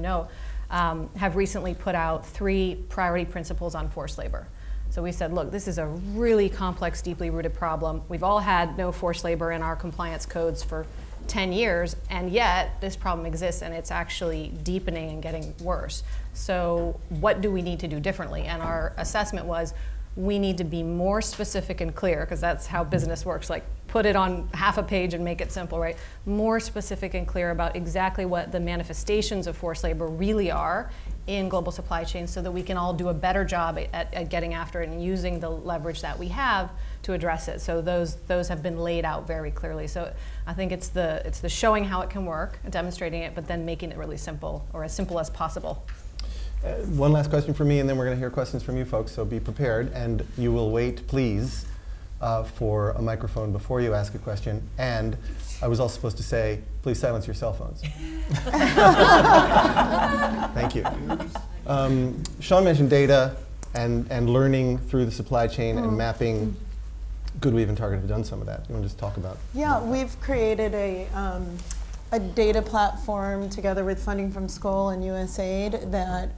have recently put out 3 priority principles on forced labor. So we said, look, this is a really complex, deeply rooted problem. We've all had no forced labor in our compliance codes for 10 years, and yet this problem exists, and it's actually deepening and getting worse. So what do we need to do differently? And our assessment was, we need to be more specific and clear, because that's how business works. Like, put it on half a page and make it simple, right? More specific and clear about exactly what the manifestations of forced labor really are in global supply chains, so that we can all do a better job at getting after it and using the leverage that we have to address it. So those have been laid out very clearly. So I think it's the showing how it can work, demonstrating it, but then making it really simple, or as simple as possible. One last question for me, and then we're going to hear questions from you folks, so be prepared. And you will wait, please, for a microphone before you ask a question. And I was also supposed to say, please silence your cell phones. Thank you. Sean mentioned data and learning through the supply chain and mapping. Goodweave and Target have done some of that. You want to just talk about? Yeah, we've created a data platform together with funding from Skoll and USAID that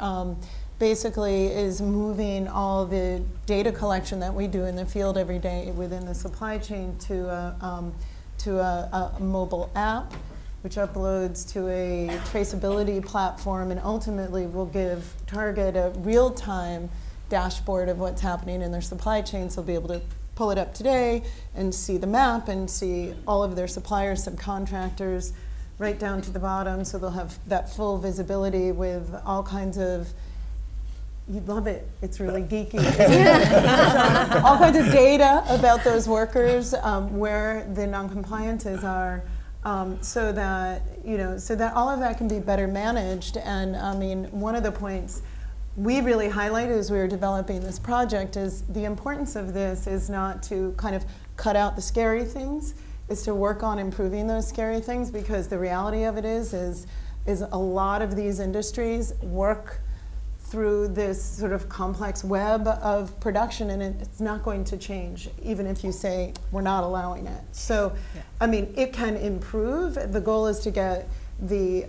basically is moving all the data collection that we do in the field every day within the supply chain to a mobile app, which uploads to a traceability platform, and ultimately will give Target a real-time dashboard of what's happening in their supply chain. So they'll be able to pull it up today and see the map and see all of their suppliers, subcontractors, right down to the bottom. So they'll have that full visibility with all kinds of, you'd love it, it's really geeky. All kinds of data about those workers, where the non-compliances are, so that all of that can be better managed. And I mean, one of the points we really highlighted as we were developing this project is the importance of this is not to kind of cut out the scary things, is to work on improving those scary things, because the reality of it is a lot of these industries work through this sort of complex web of production, and it's not going to change even if you say we're not allowing it. So, yeah. I mean, it can improve. The goal is to get the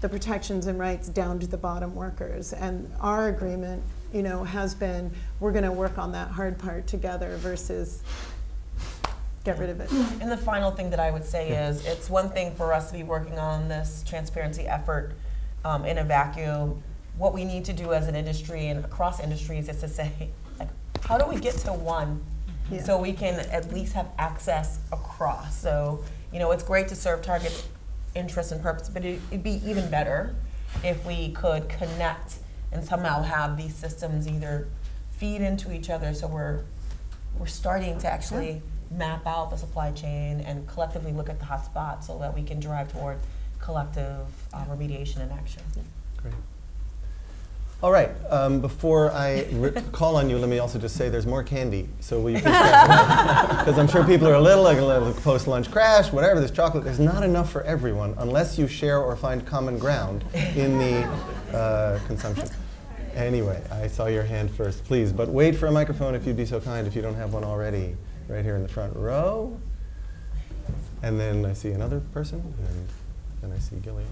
protections and rights down to the bottom workers, and our agreement, has been we're going to work on that hard part together versus get rid of it. And the final thing that I would say is, it's one thing for us to be working on this transparency effort in a vacuum. What we need to do as an industry and across industries is to say, like, how do we get to one, so we can at least have access across? So, it's great to serve Target's interest and purpose, but it'd be even better if we could connect and somehow have these systems either feed into each other, so we're starting to actually map out the supply chain and collectively look at the hot spots so that we can drive toward collective remediation and action. Great. All right, before I call on you, let me also just say there's more candy. So will you please because I'm sure people are a little post-lunch crash, whatever, there's chocolate. There's not enough for everyone unless you share or find common ground in the consumption. Anyway, I saw your hand first, please. But wait for a microphone if you'd be so kind, if you don't have one already, right here in the front row. And then I see another person, and then I see Gillian.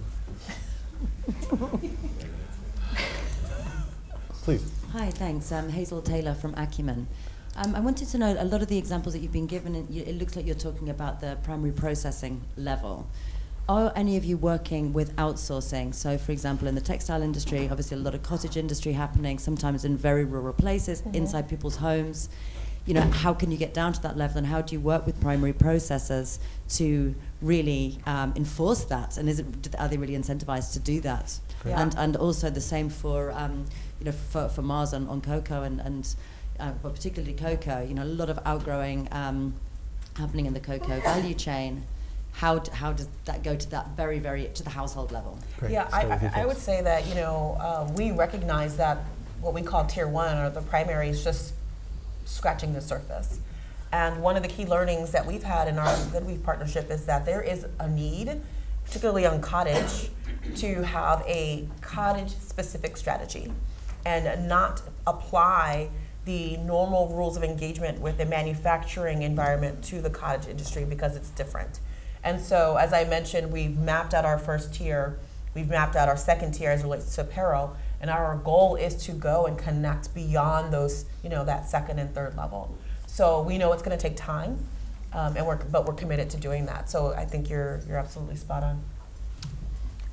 Please. Hi, thanks. Hazel Taylor from Acumen. I wanted to know, a lot of the examples that you've been given, it looks like you're talking about the primary processing level. Are any of you working with outsourcing? So, for example, in the textile industry, obviously a lot of cottage industry happening, sometimes in very rural places, inside people's homes. How can you get down to that level, and how do you work with primary processors to really enforce that? And are they really incentivized to do that? Yeah. And also the same for for Mars on cocoa and but particularly cocoa, you know, a lot of outgrowing happening in the cocoa value chain. How does that go to that very, to the household level? Great. Yeah, I would say that, you know, we recognize that what we call tier one, or the primary, is just scratching the surface. And one of the key learnings that we've had in our Goodweave partnership is that there is a need, particularly on cottage, to have a cottage-specific strategy and not apply the normal rules of engagement with the manufacturing environment to the cottage industry, because it's different. And so, as I mentioned, we've mapped out our first tier, we've mapped out our second tier as it relates to apparel, and our goal is to go and connect beyond those, you know, that second and third level. So we know it's going to take time, but we're committed to doing that. So I think you're absolutely spot on.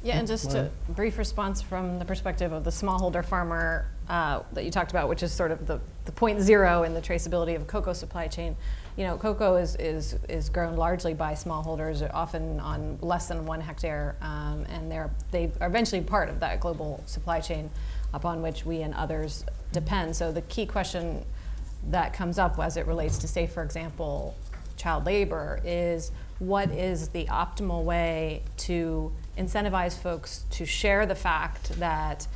Yeah, and just a brief response from the perspective of the smallholder farmer that you talked about, which is sort of the point zero in the traceability of cocoa supply chain. You know, cocoa is grown largely by smallholders, often on less than 1 hectare, and they are eventually part of that global supply chain upon which we and others depend. So the key question that comes up as it relates to, say, for example, child labor, is what is the optimal way to incentivize folks to share the fact that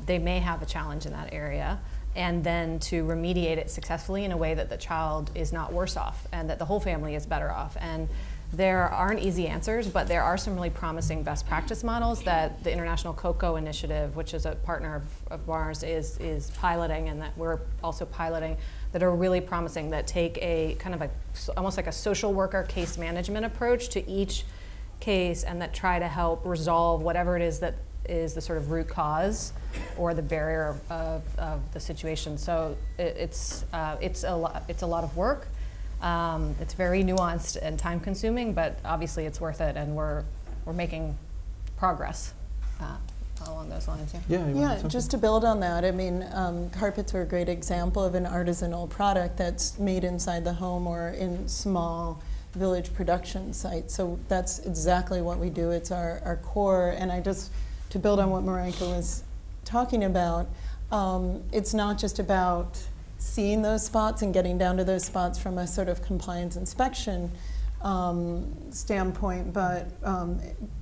they may have a challenge in that area, and then to remediate it successfully in a way that the child is not worse off and that the whole family is better off. And there aren't easy answers, but there are some really promising best practice models that the International Cocoa Initiative, which is a partner of ours, is piloting, and that we're also piloting, that are really promising, that take a kind of almost like a social worker case management approach to each case, and that try to help resolve whatever it is that is the sort of root cause or the barrier of the situation. So it's a lot of work. It's very nuanced and time consuming, but obviously it's worth it, and we're making progress along those lines. Yeah, just to build on that, I mean, carpets are a great example of an artisanal product that's made inside the home or in small village production sites. So that's exactly what we do. It's our core. And to build on what Marika was talking about, it's not just about seeing those spots and getting down to those spots from a sort of compliance inspection standpoint, but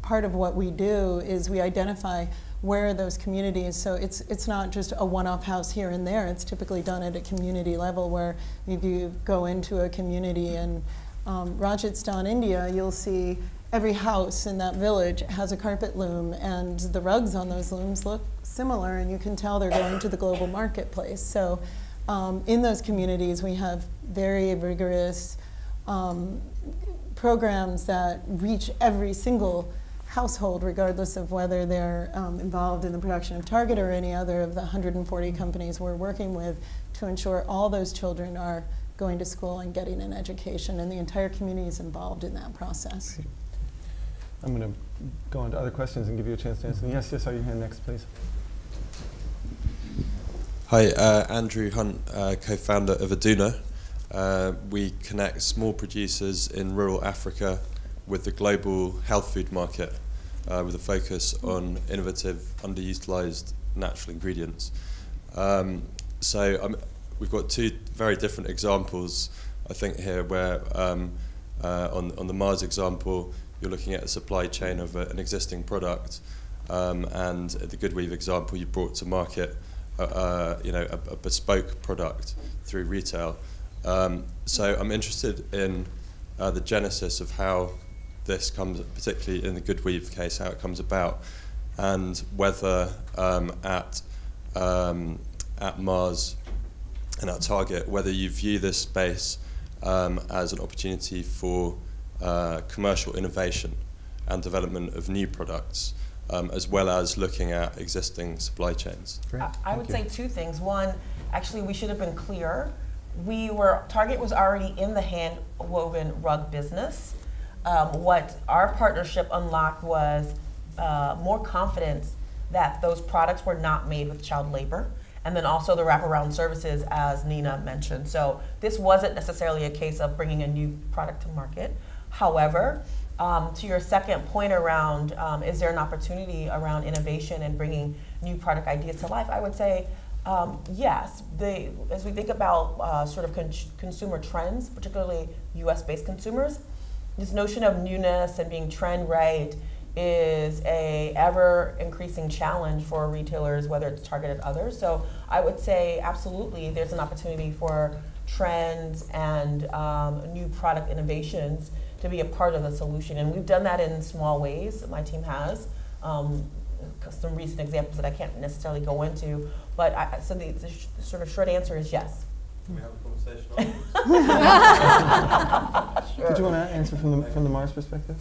part of what we do is we identify where are those communities. So it's not just a one-off house here and there. It's typically done at a community level, where if you go into a community in Rajasthan, India, you'll see every house in that village has a carpet loom, and the rugs on those looms look similar, and you can tell they're going to the global marketplace. So in those communities, we have very rigorous programs that reach every single household, regardless of whether they're involved in the production of Target or any other of the 140 companies we're working with, to ensure all those children are going to school and getting an education, and the entire community is involved in that process. I'm going to go on to other questions and give you a chance to answer them. Yes, saw your hand next, please. Hi, Andrew Hunt, co-founder of Aduna. We connect small producers in rural Africa with the global health food market, with a focus on innovative, underutilized natural ingredients. We've got two very different examples, I think, here, where on the Mars example, you're looking at a supply chain of an existing product, and the Goodweave example, you brought to market a bespoke product through retail. So I'm interested in the genesis of how this comes, particularly in the Goodweave case, how it comes about, and whether at Mars and at Target, whether you view this space as an opportunity for commercial innovation and development of new products, as well as looking at existing supply chains. I would say two things. One, actually, we should have been clear. Target was already in the hand-woven rug business. What our partnership unlocked was more confidence that those products were not made with child labor, and then also the wraparound services, as Nina mentioned. So this wasn't necessarily a case of bringing a new product to market. However, to your second point around, is there an opportunity around innovation and bringing new product ideas to life? I would say Yes, as we think about sort of consumer trends, particularly US-based consumers, this notion of newness and being trend right is a ever increasing challenge for retailers, whether it's Target or others. So I would say absolutely there's an opportunity for trends and new product innovations to be a part of the solution. And we've done that in small ways, my team has. Some recent examples that I can't necessarily go into, but so the sort of short answer is yes. Can we have a conversation afterwards? Sure. Did you want to answer from the Mars perspective?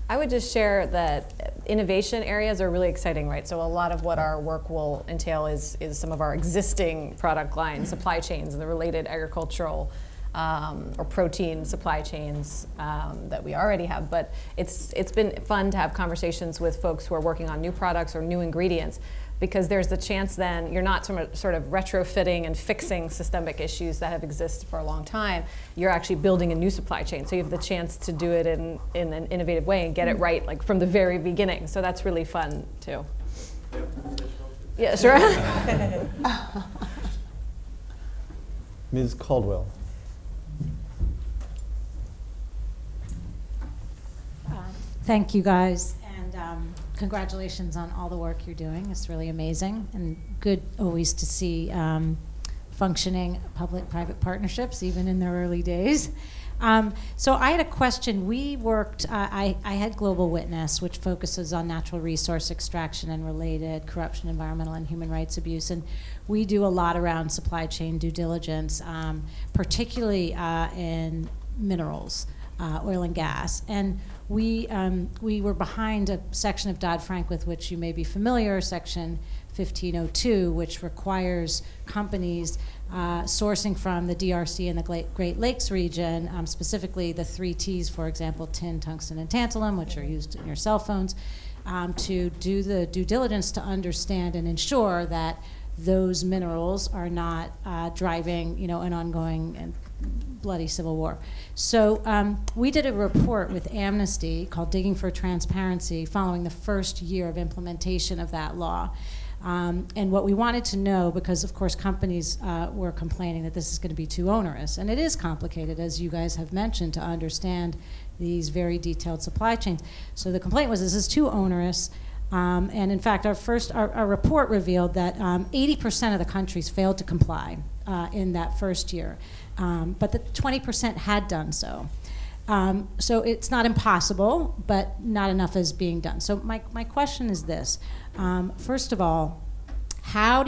I would just share that innovation areas are really exciting, right? So a lot of what our work will entail is some of our existing product lines, supply chains, and the related agricultural or protein supply chains that we already have. But it's been fun to have conversations with folks who are working on new products or new ingredients, because there's the chance then you're not sort of retrofitting and fixing systemic issues that have existed for a long time. You're actually building a new supply chain. So you have the chance to do it in an innovative way and get it right, like from the very beginning. So that's really fun too. Yeah, sure. Ms. Caldwell. Thank you, guys, and congratulations on all the work you're doing. It's really amazing and good always to see functioning public-private partnerships, even in their early days. So I had a question. We worked, I had Global Witness, which focuses on natural resource extraction and related corruption, environmental and human rights abuse, and we do a lot around supply chain due diligence, particularly in minerals, oil and gas. And we were behind a section of Dodd-Frank with which you may be familiar, Section 1502, which requires companies sourcing from the DRC and the Great Lakes region, specifically the 3 Ts, for example, tin, tungsten, and tantalum, which are used in your cell phones, to do the due diligence to understand and ensure that those minerals are not driving, an ongoing and bloody civil war. So we did a report with Amnesty called Digging for Transparency following the first year of implementation of that law. And what we wanted to know, because of course companies were complaining that this is going to be too onerous, and it is complicated, as you guys have mentioned, to understand these very detailed supply chains. So the complaint was, this is too onerous. And in fact, our report revealed that 80% of the countries failed to comply in that first year, but that 20% had done so. So it's not impossible, but not enough is being done. So my question is this. First of all, how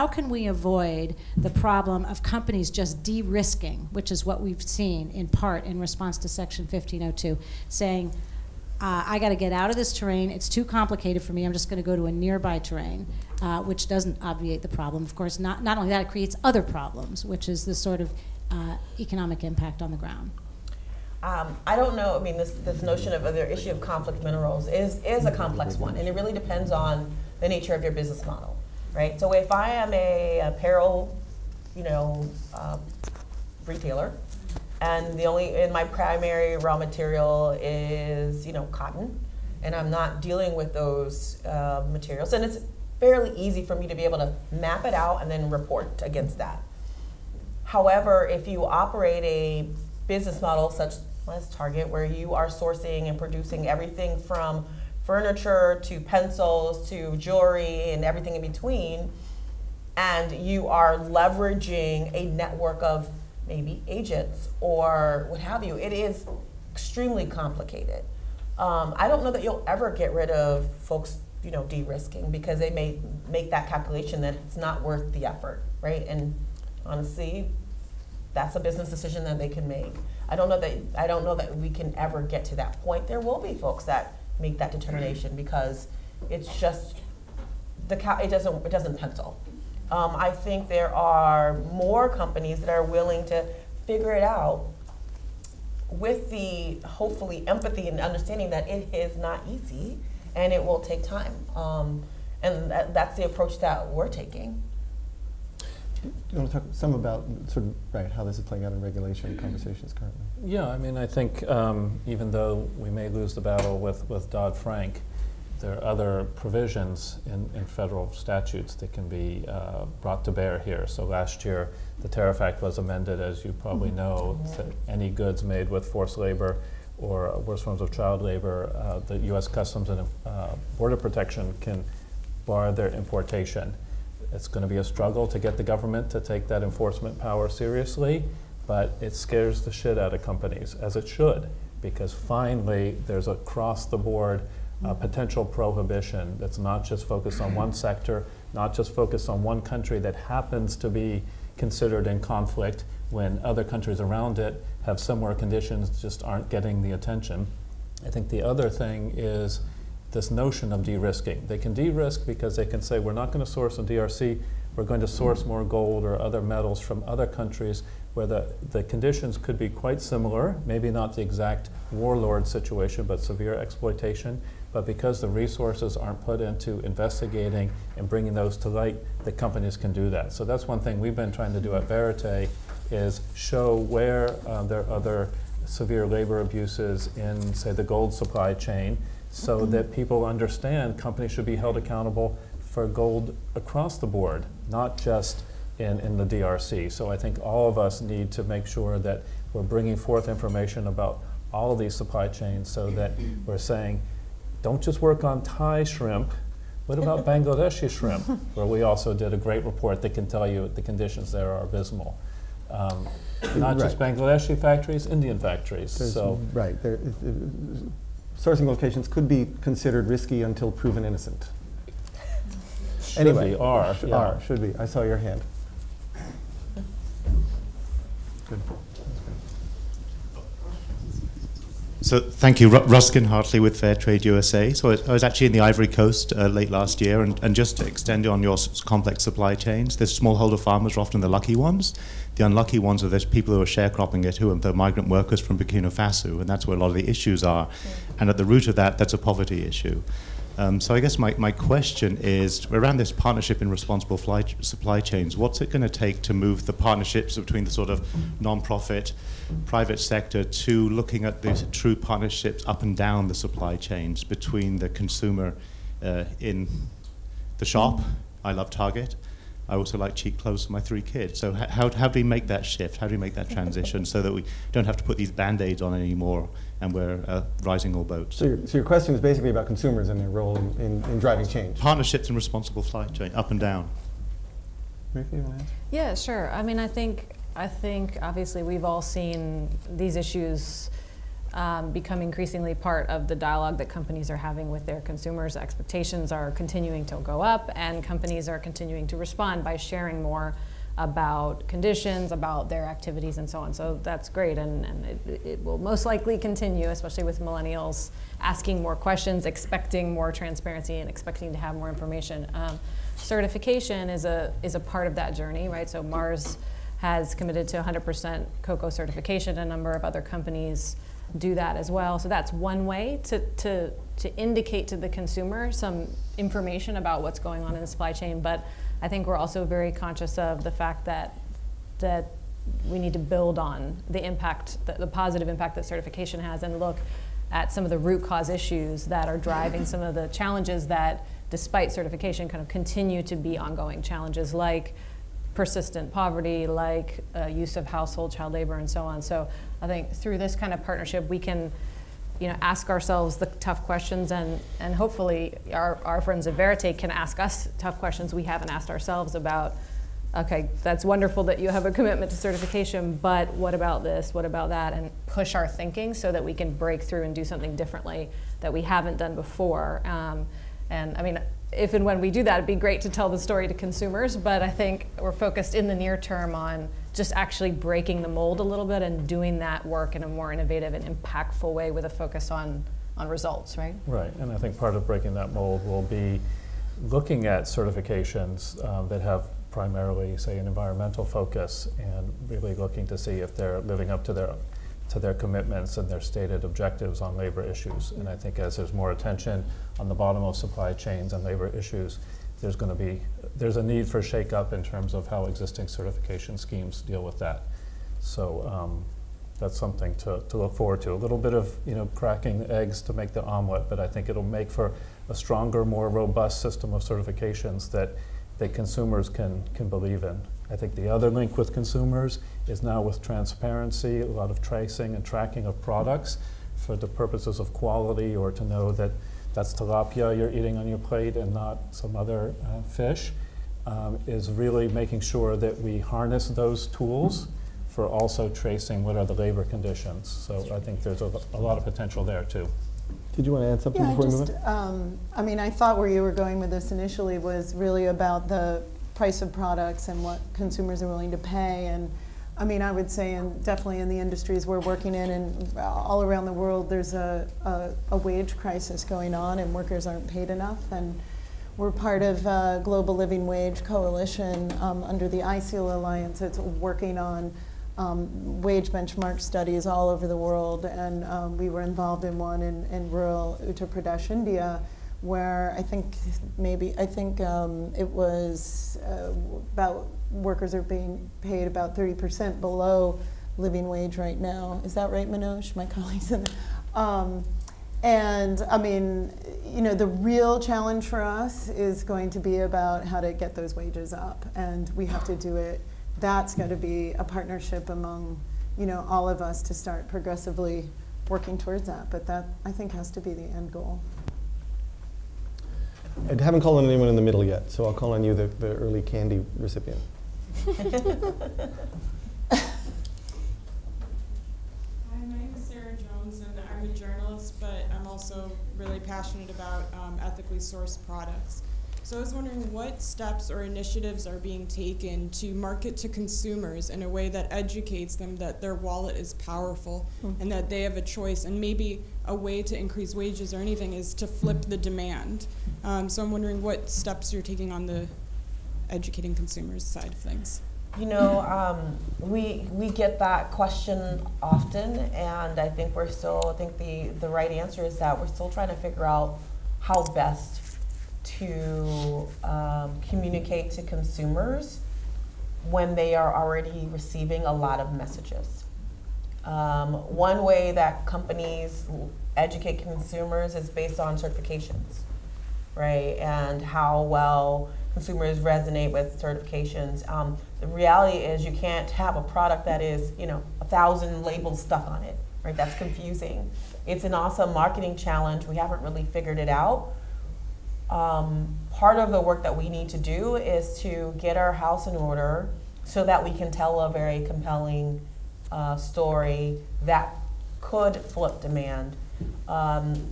can we avoid the problem of companies just de-risking, which is what we've seen in part in response to Section 1502, saying, I got to get out of this terrain. It's too complicated for me. I'm just going to go to a nearby terrain, which doesn't obviate the problem. Of course, not only that, it creates other problems, which is this sort of economic impact on the ground. I don't know. I mean, this notion of the issue of conflict minerals is a complex one, and it really depends on the nature of your business model, right? So if I am a apparel, retailer, and my primary raw material is, cotton, and I'm not dealing with those materials, and it's fairly easy for me to be able to map it out and then report against that. However, if you operate a business model such as Target, where you are sourcing and producing everything from furniture to pencils to jewelry and everything in between, and you are leveraging a network of maybe agents or what have you, it is extremely complicated. I don't know that you'll ever get rid of folks, de-risking, because they may make that calculation that it's not worth the effort, right? And honestly, that's a business decision that they can make. I don't know that we can ever get to that point. There will be folks that make that determination because it's just it doesn't pencil. I think there are more companies that are willing to figure it out with the, hopefully, empathy and understanding that it is not easy and it will take time. And that's the approach that we're taking. Do you want to talk some about how this is playing out in regulation conversations currently? Yeah, I mean, I think even though we may lose the battle with Dodd-Frank, there are other provisions in federal statutes that can be brought to bear here. So last year, the Tariff Act was amended, as you probably know, that any goods made with forced labor or worse forms of child labor, the U.S. Customs and Border Protection can bar their importation. It's going to be a struggle to get the government to take that enforcement power seriously, but it scares the shit out of companies, as it should, because finally there's across-the-board potential prohibition that's not just focused on one sector, not just focused on one country that happens to be considered in conflict when other countries around it have similar conditions, just aren't getting the attention. I think the other thing is this notion of de-risking. They can de-risk because they can say, we're not going to source in DRC, we're going to source more gold or other metals from other countries where the conditions could be quite similar, maybe not the exact warlord situation, but severe exploitation. But because the resources aren't put into investigating and bringing those to light, the companies can do that. So that's one thing we've been trying to do at Verite, is show where there are other severe labor abuses in, say, the gold supply chain, so that people understand companies should be held accountable for gold across the board, not just in the DRC. So I think all of us need to make sure that we're bringing forth information about all of these supply chains, so that we're saying, don't just work on Thai shrimp. What about Bangladeshi shrimp, where we also did a great report that can tell you the conditions there are abysmal. Not just Bangladeshi factories, Indian factories. Right. Sourcing locations could be considered risky until proven innocent. Should be, are. Should be. I saw your hand. Good. So thank you, Ruskin Hartley with Fair Trade USA. So I was actually in the Ivory Coast late last year, and just to extend on your complex supply chains, the smallholder farmers are often the lucky ones. The unlucky ones are those people who are sharecropping it, who are the migrant workers from Burkina Faso, and that's where a lot of the issues are. And at the root of that, that's a poverty issue. So I guess my question is, around this partnership in responsible supply chains, what's it going to take to move the partnerships between the sort of non-profit, private sector to looking at the true partnerships up and down the supply chains between the consumer in the shop? I love Target. I also like cheap clothes for my 3 kids. So how do we make that shift? How do we make that transition so that we don't have to put these Band-Aids on anymore and we're rising all boats? So your question is basically about consumers and their role in driving change. Partnerships and responsible supply chain, up and down. Marika, you want to answer? Yeah, sure. I mean, I think obviously we've all seen these issues become increasingly part of the dialogue that companies are having with their consumers. Expectations are continuing to go up, and companies are continuing to respond by sharing more about conditions, about their activities, and so on. So that's great, and it will most likely continue, especially with millennials asking more questions, expecting more transparency, and expecting to have more information. Certification is a part of that journey, right? So Mars has committed to 100% cocoa certification. A number of other companies do that as well. So that's one way to indicate to the consumer some information about what's going on in the supply chain. But I think we're also very conscious of the fact that we need to build on the impact, the positive impact that certification has, and look at some of the root cause issues that are driving some of the challenges that, despite certification, kind of continue to be ongoing challenges, like persistent poverty, like use of household child labor, and so on. So I think through this kind of partnership, we can, ask ourselves the tough questions, and hopefully our friends at Verite can ask us tough questions we haven't asked ourselves about, okay, that's wonderful that you have a commitment to certification, but what about this, what about that, and push our thinking so that we can break through and do something differently that we haven't done before. And I mean, if and when we do that, it'd be great to tell the story to consumers, but I think we're focused in the near term on just actually breaking the mold a little bit and doing that work in a more innovative and impactful way with a focus on results, right? Right, and I think part of breaking that mold will be looking at certifications that have primarily, say, an environmental focus, and really looking to see if they're living up to their commitments and their stated objectives on labor issues. And I think as there's more attention on the bottom of supply chains and labor issues, there's a need for shake-up in terms of how existing certification schemes deal with that. So that's something to look forward to. A little bit of cracking the eggs to make the omelet, but I think it'll make for a stronger, more robust system of certifications that consumers can believe in. I think the other link with consumers is now with transparency, a lot of tracing and tracking of products for the purposes of quality, or to know that that's tilapia you're eating on your plate and not some other fish, is really making sure that we harness those tools for also tracing what are the labor conditions. So I think there's a lot of potential there too. Did you want to add something before we move on? I mean, I thought where you were going with this initially was really about the price of products and what consumers are willing to pay. And I mean, I would say, and definitely in the industries we're working in and all around the world, there's a wage crisis going on and workers aren't paid enough. And we're part of Global Living Wage Coalition under the ISEAL Alliance. It's working on wage benchmark studies all over the world, and we were involved in one in rural Uttar Pradesh, India, where I think it was about workers are being paid about 30% below living wage right now. Is that right, Manoj? My colleagues in there. And I mean, the real challenge for us is going to be about how to get those wages up, and we have to do it. That's going to be a partnership among, all of us to start progressively working towards that. But that, I think, has to be the end goal. I haven't called on anyone in the middle yet, so I'll call on you, the early candy recipient. Hi, my name is Sarah Jones, and I'm a journalist, but I'm also really passionate about ethically sourced products. So I was wondering what steps or initiatives are being taken to market to consumers in a way that educates them that their wallet is powerful and that they have a choice, and maybe a way to increase wages or anything is to flip the demand. So I'm wondering what steps you're taking on the educating consumers side of things. We get that question often, and I think the right answer is that we're still trying to figure out how best to communicate to consumers when they are already receiving a lot of messages. One way that companies educate consumers is based on certifications, right? And how well consumers resonate with certifications. The reality is you can't have a product that is, 1,000 labels stuck on it, right? That's confusing. It's an awesome marketing challenge. We haven't really figured it out. Part of the work that we need to do is to get our house in order so that we can tell a very compelling story that could flip demand.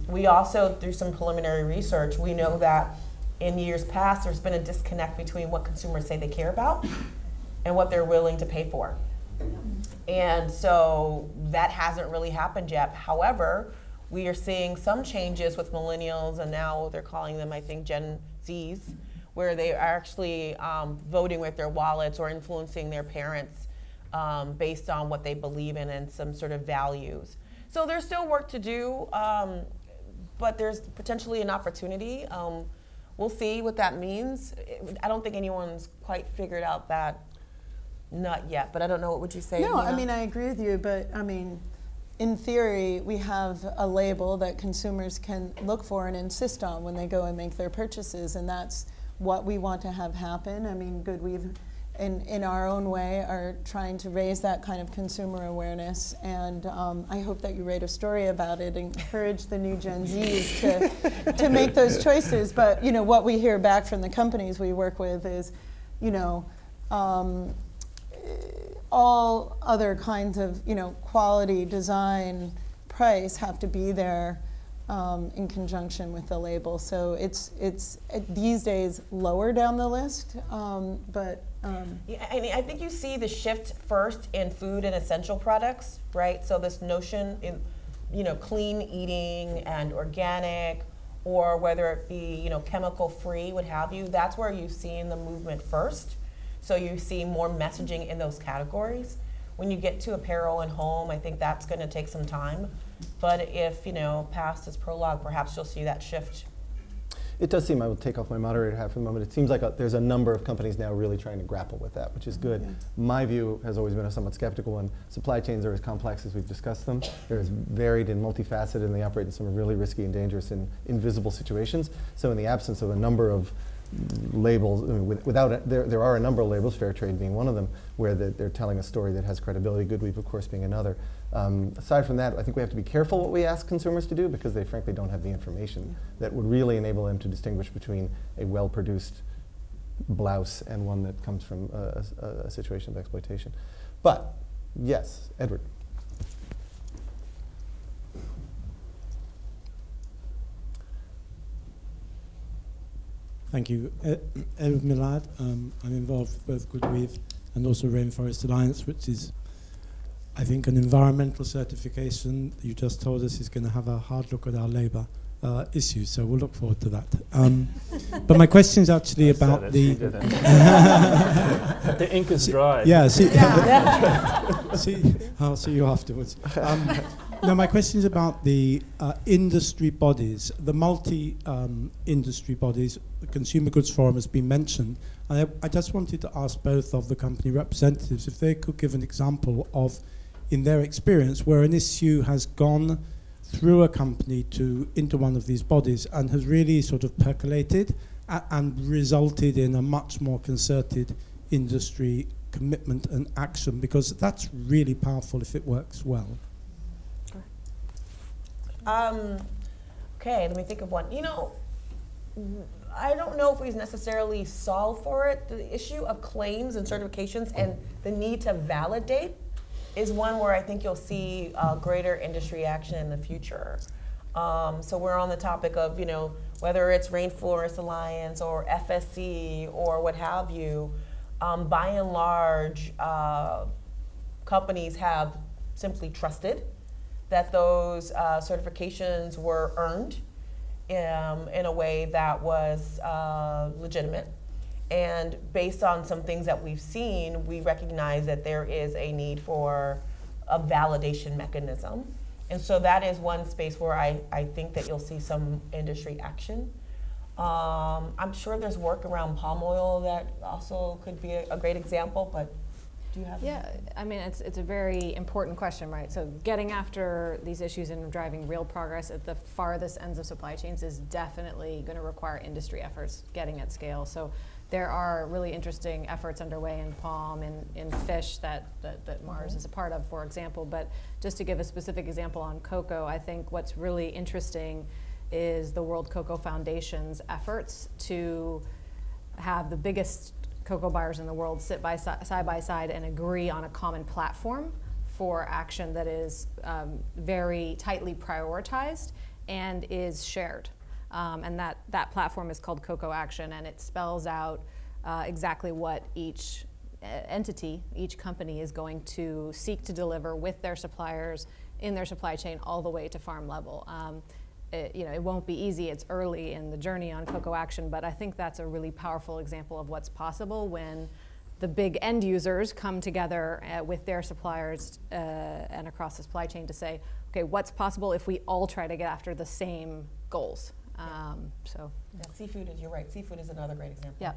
We also, through some preliminary research, we know that in years past there's been a disconnect between what consumers say they care about and what they're willing to pay for. And so that hasn't really happened yet. However, we are seeing some changes with millennials, and now they're calling them, I think, Gen Zs, where they are actually voting with their wallets or influencing their parents based on what they believe in and some sort of values. So there's still work to do, but there's potentially an opportunity. We'll see what that means. I don't think anyone's quite figured out that nut yet, but I don't know, what would you say? No, Nina? I mean, I agree with you, but I mean, in theory, we have a label that consumers can look for and insist on when they go and make their purchases, and that's what we want to have happen. I mean, Goodweave, in our own way, are trying to raise that kind of consumer awareness, and I hope that you write a story about it and encourage the new Gen Zs to make those choices. But, what we hear back from the companies we work with is, all other kinds of, quality, design, price have to be there in conjunction with the label. So it's these days lower down the list, but. Yeah, I think you see the shift first in food and essential products, right? So this notion in, clean eating and organic, or whether it be, chemical free, what have you, that's where you've seen the movement first. So you see more messaging in those categories. When you get to apparel and home, I think that's going to take some time. But if, past is prologue, perhaps you'll see that shift. it does seem, I will take off my moderator hat for the moment, it seems like there's a number of companies now really trying to grapple with that, which is good. Yeah. My view has always been a somewhat skeptical one. Supply chains are as complex as we've discussed them. They're as varied and multifaceted, and they operate in some really risky and dangerous and invisible situations. So in the absence of a number of labels, I mean, there are a number of labels, fair trade being one of them, where they're telling a story that has credibility, Goodweave of course being another. Aside from that, I think we have to be careful what we ask consumers to do, because they frankly don't have the information that would really enable them to distinguish between a well-produced blouse and one that comes from a situation of exploitation. But yes, Edward. Thank you. Edward Millard. I'm involved with both Goodweave and also Rainforest Alliance, which is, I think, an environmental certification you just told us is going to have a hard look at our labour issues, so we'll look forward to that. But my question is actually about the... The ink is dry. Yeah, I'll see you afterwards. No, my question is about the industry bodies, the multi-industry bodies. The Consumer Goods Forum has been mentioned. And I just wanted to ask both of the company representatives if they could give an example of, in their experience, where an issue has gone through a company into one of these bodies and has really sort of percolated and resulted in a much more concerted industry commitment and action, because that's really powerful if it works well. Okay, let me think of one. You know, I don't know if we've necessarily solved for it. The issue of claims and certifications and the need to validate is one where I think you'll see greater industry action in the future. So we're on the topic of, you know, whether it's Rainforest Alliance or FSC or what have you, by and large, companies have simply trusted that those certifications were earned in a way that was legitimate. And based on some things that we've seen, we recognize that there is a need for a validation mechanism. And so that is one space where I think that you'll see some industry action. I'm sure there's work around palm oil that also could be a great example, but do you have? Yeah, I mean, it's a very important question, right? So getting after these issues and driving real progress at the farthest ends of supply chains is definitely going to require industry efforts getting at scale. So there are really interesting efforts underway in palm and in fish that Mars is a part of, for example. But just to give a specific example on cocoa, I think what's really interesting is the World Cocoa Foundation's efforts to have the biggest cocoa buyers in the world sit side by side and agree on a common platform for action that is very tightly prioritized and is shared. And that platform is called Cocoa Action, and it spells out exactly what each entity, each company is going to seek to deliver with their suppliers in their supply chain all the way to farm level. It won't be easy. It's early in the journey on Cocoa Action, but I think that's a really powerful example of what's possible when the big end users come together with their suppliers and across the supply chain to say, okay, what's possible if we all try to get after the same goals? Seafood you're right. Seafood is another great example. Yeah.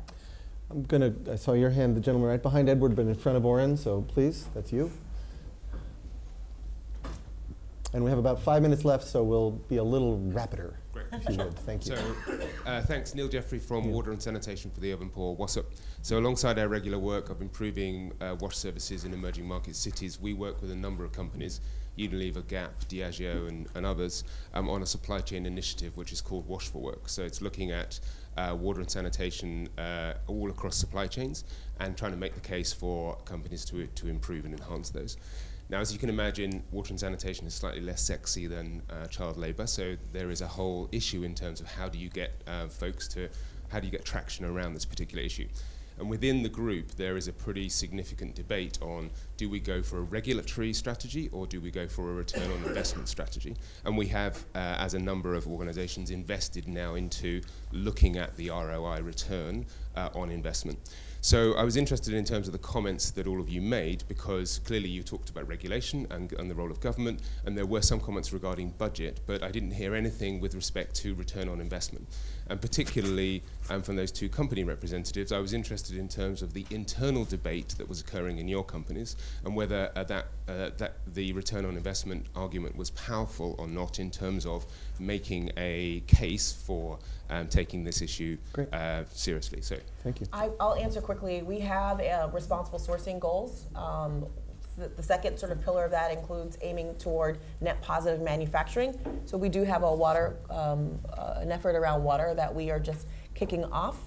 I saw your hand, the gentleman right behind Edward, but in front of Oren, so please, that's you. And we have about 5 minutes left, so we'll be a little rapider, if you would. Thank you. So, thanks, Neil Jeffrey from Water and Sanitation for the Urban Poor. What's up? So alongside our regular work of improving wash services in emerging market cities, we work with a number of companies, Unilever, Gap, Diageo, and others, on a supply chain initiative which is called Wash for Work. So it's looking at water and sanitation all across supply chains and trying to make the case for companies to improve and enhance those. Now, as you can imagine, water and sanitation is slightly less sexy than child labour, so there is a whole issue in terms of how do you get how do you get traction around this particular issue. And within the group, there is a pretty significant debate on, do we go for a regulatory strategy or do we go for a return on investment strategy? And we have, as a number of organizations, invested now into looking at the ROI return on investment. So I was interested in terms of the comments that all of you made, because clearly you talked about regulation and the role of government, and there were some comments regarding budget, but I didn't hear anything with respect to return on investment. And particularly from those two company representatives, I was interested in terms of the internal debate that was occurring in your companies, and whether that the return on investment argument was powerful or not in terms of making a case for taking this issue seriously. So, thank you. I'll answer quickly. We have responsible sourcing goals. The second sort of pillar of that includes aiming toward net positive manufacturing. So we do have an effort around water that we are just kicking off.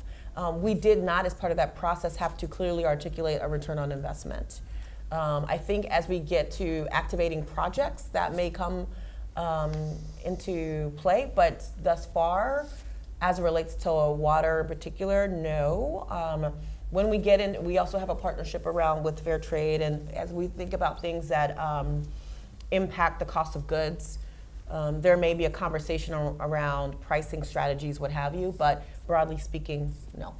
We did not, as part of that process, have to clearly articulate a return on investment. I think as we get to activating projects, that may come into play, but thus far, as it relates to water in particular, no. When we get in, we also have a partnership around with fair trade, and as we think about things that impact the cost of goods, there may be a conversation around pricing strategies, what have you, but broadly speaking, no.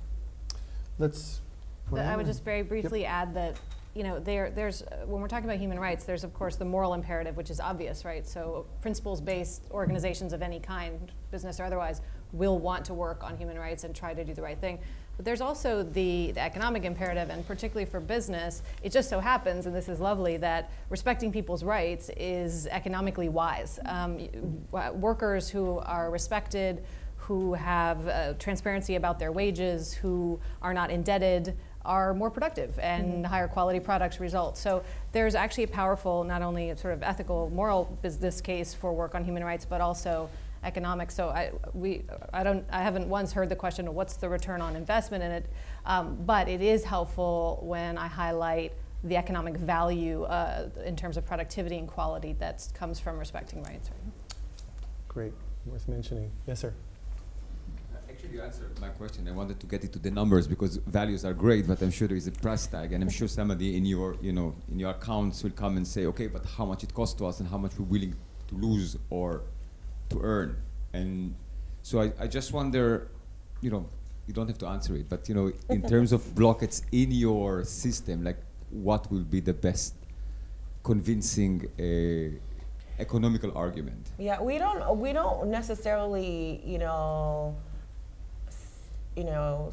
I would just very briefly add that, you know, there's when we're talking about human rights, there's of course the moral imperative, which is obvious, right? So principles-based organizations of any kind, business or otherwise, will want to work on human rights and try to do the right thing. But there's also the economic imperative, and particularly for business, it just so happens, and this is lovely, that respecting people's rights is economically wise. Workers who are respected, who have transparency about their wages, who are not indebted, are more productive and higher quality products result. So there's actually a powerful, not only sort of ethical, moral business case for work on human rights, but also economic. So I haven't once heard the question of what's the return on investment in it, but it is helpful when I highlight the economic value in terms of productivity and quality that comes from respecting rights. Great, worth mentioning. Yes, sir. Actually, you answered my question. I wanted to get into the numbers because values are great, but I'm sure there is a price tag, and I'm sure somebody in your, in your accounts will come and say, okay, but how much it costs to us and how much we're willing to lose or to earn. And so I just wonder, you don't have to answer it, but in terms of blockades in your system, like what will be the best convincing economical argument? Yeah, we don't necessarily,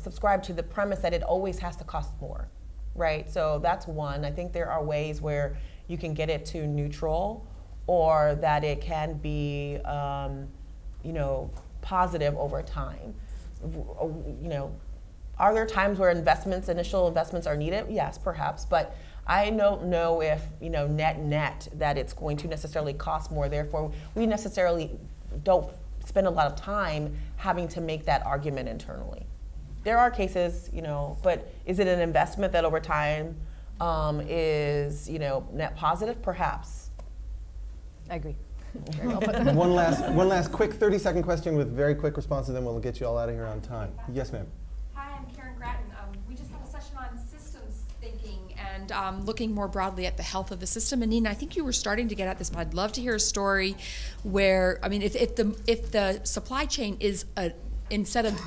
subscribe to the premise that it always has to cost more, right? So that's one. I think there are ways where you can get it to neutral, or that it can be, positive over time. Are there times where initial investments are needed? Yes, perhaps, but I don't know if, net that it's going to necessarily cost more. Therefore, we necessarily don't spend a lot of time having to make that argument internally. There are cases, but is it an investment that over time is, net positive? Perhaps. I agree. One last quick 30-second question with very quick responses, then we'll get you all out of here on time. Yes, ma'am. Hi, I'm Karen Grattan. We just had a session on systems thinking and looking more broadly at the health of the system. And Nina, I think you were starting to get at this, but I'd love to hear a story where, if the supply chain is instead of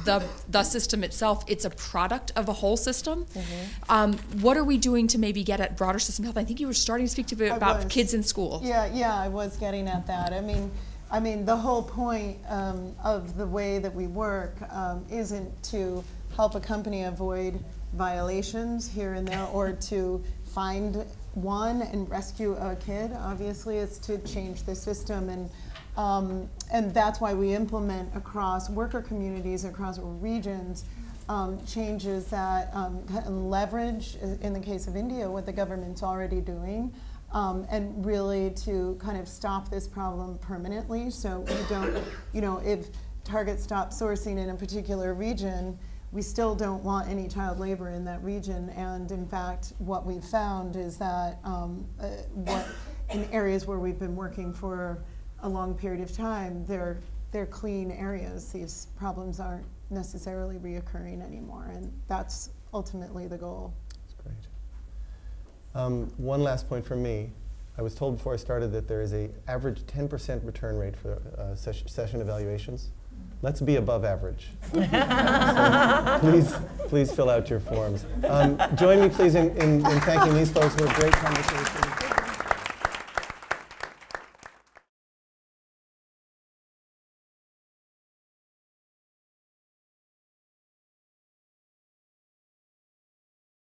the system itself, it's a product of a whole system. What are we doing to maybe get at broader system health? I think you were starting to speak to about kids in school. Yeah, I was getting at that. I mean, the whole point of the way that we work isn't to help a company avoid violations here and there, or to find one and rescue a kid. Obviously, it's to change the system, and that's why we implement across worker communities, across regions, changes that leverage, in the case of India, what the government's already doing, and really to kind of stop this problem permanently. So we don't, if Target stops sourcing in a particular region, we still don't want any child labor in that region. And in fact, what we've found is that in areas where we've been working for a long period of time, they're clean areas. These problems aren't necessarily reoccurring anymore, and that's ultimately the goal. That's great. One last point from me. I was told before I started that there is an average 10% return rate for session evaluations. Let's be above average. So please fill out your forms. Join me, please, in thanking these folks for a great conversation.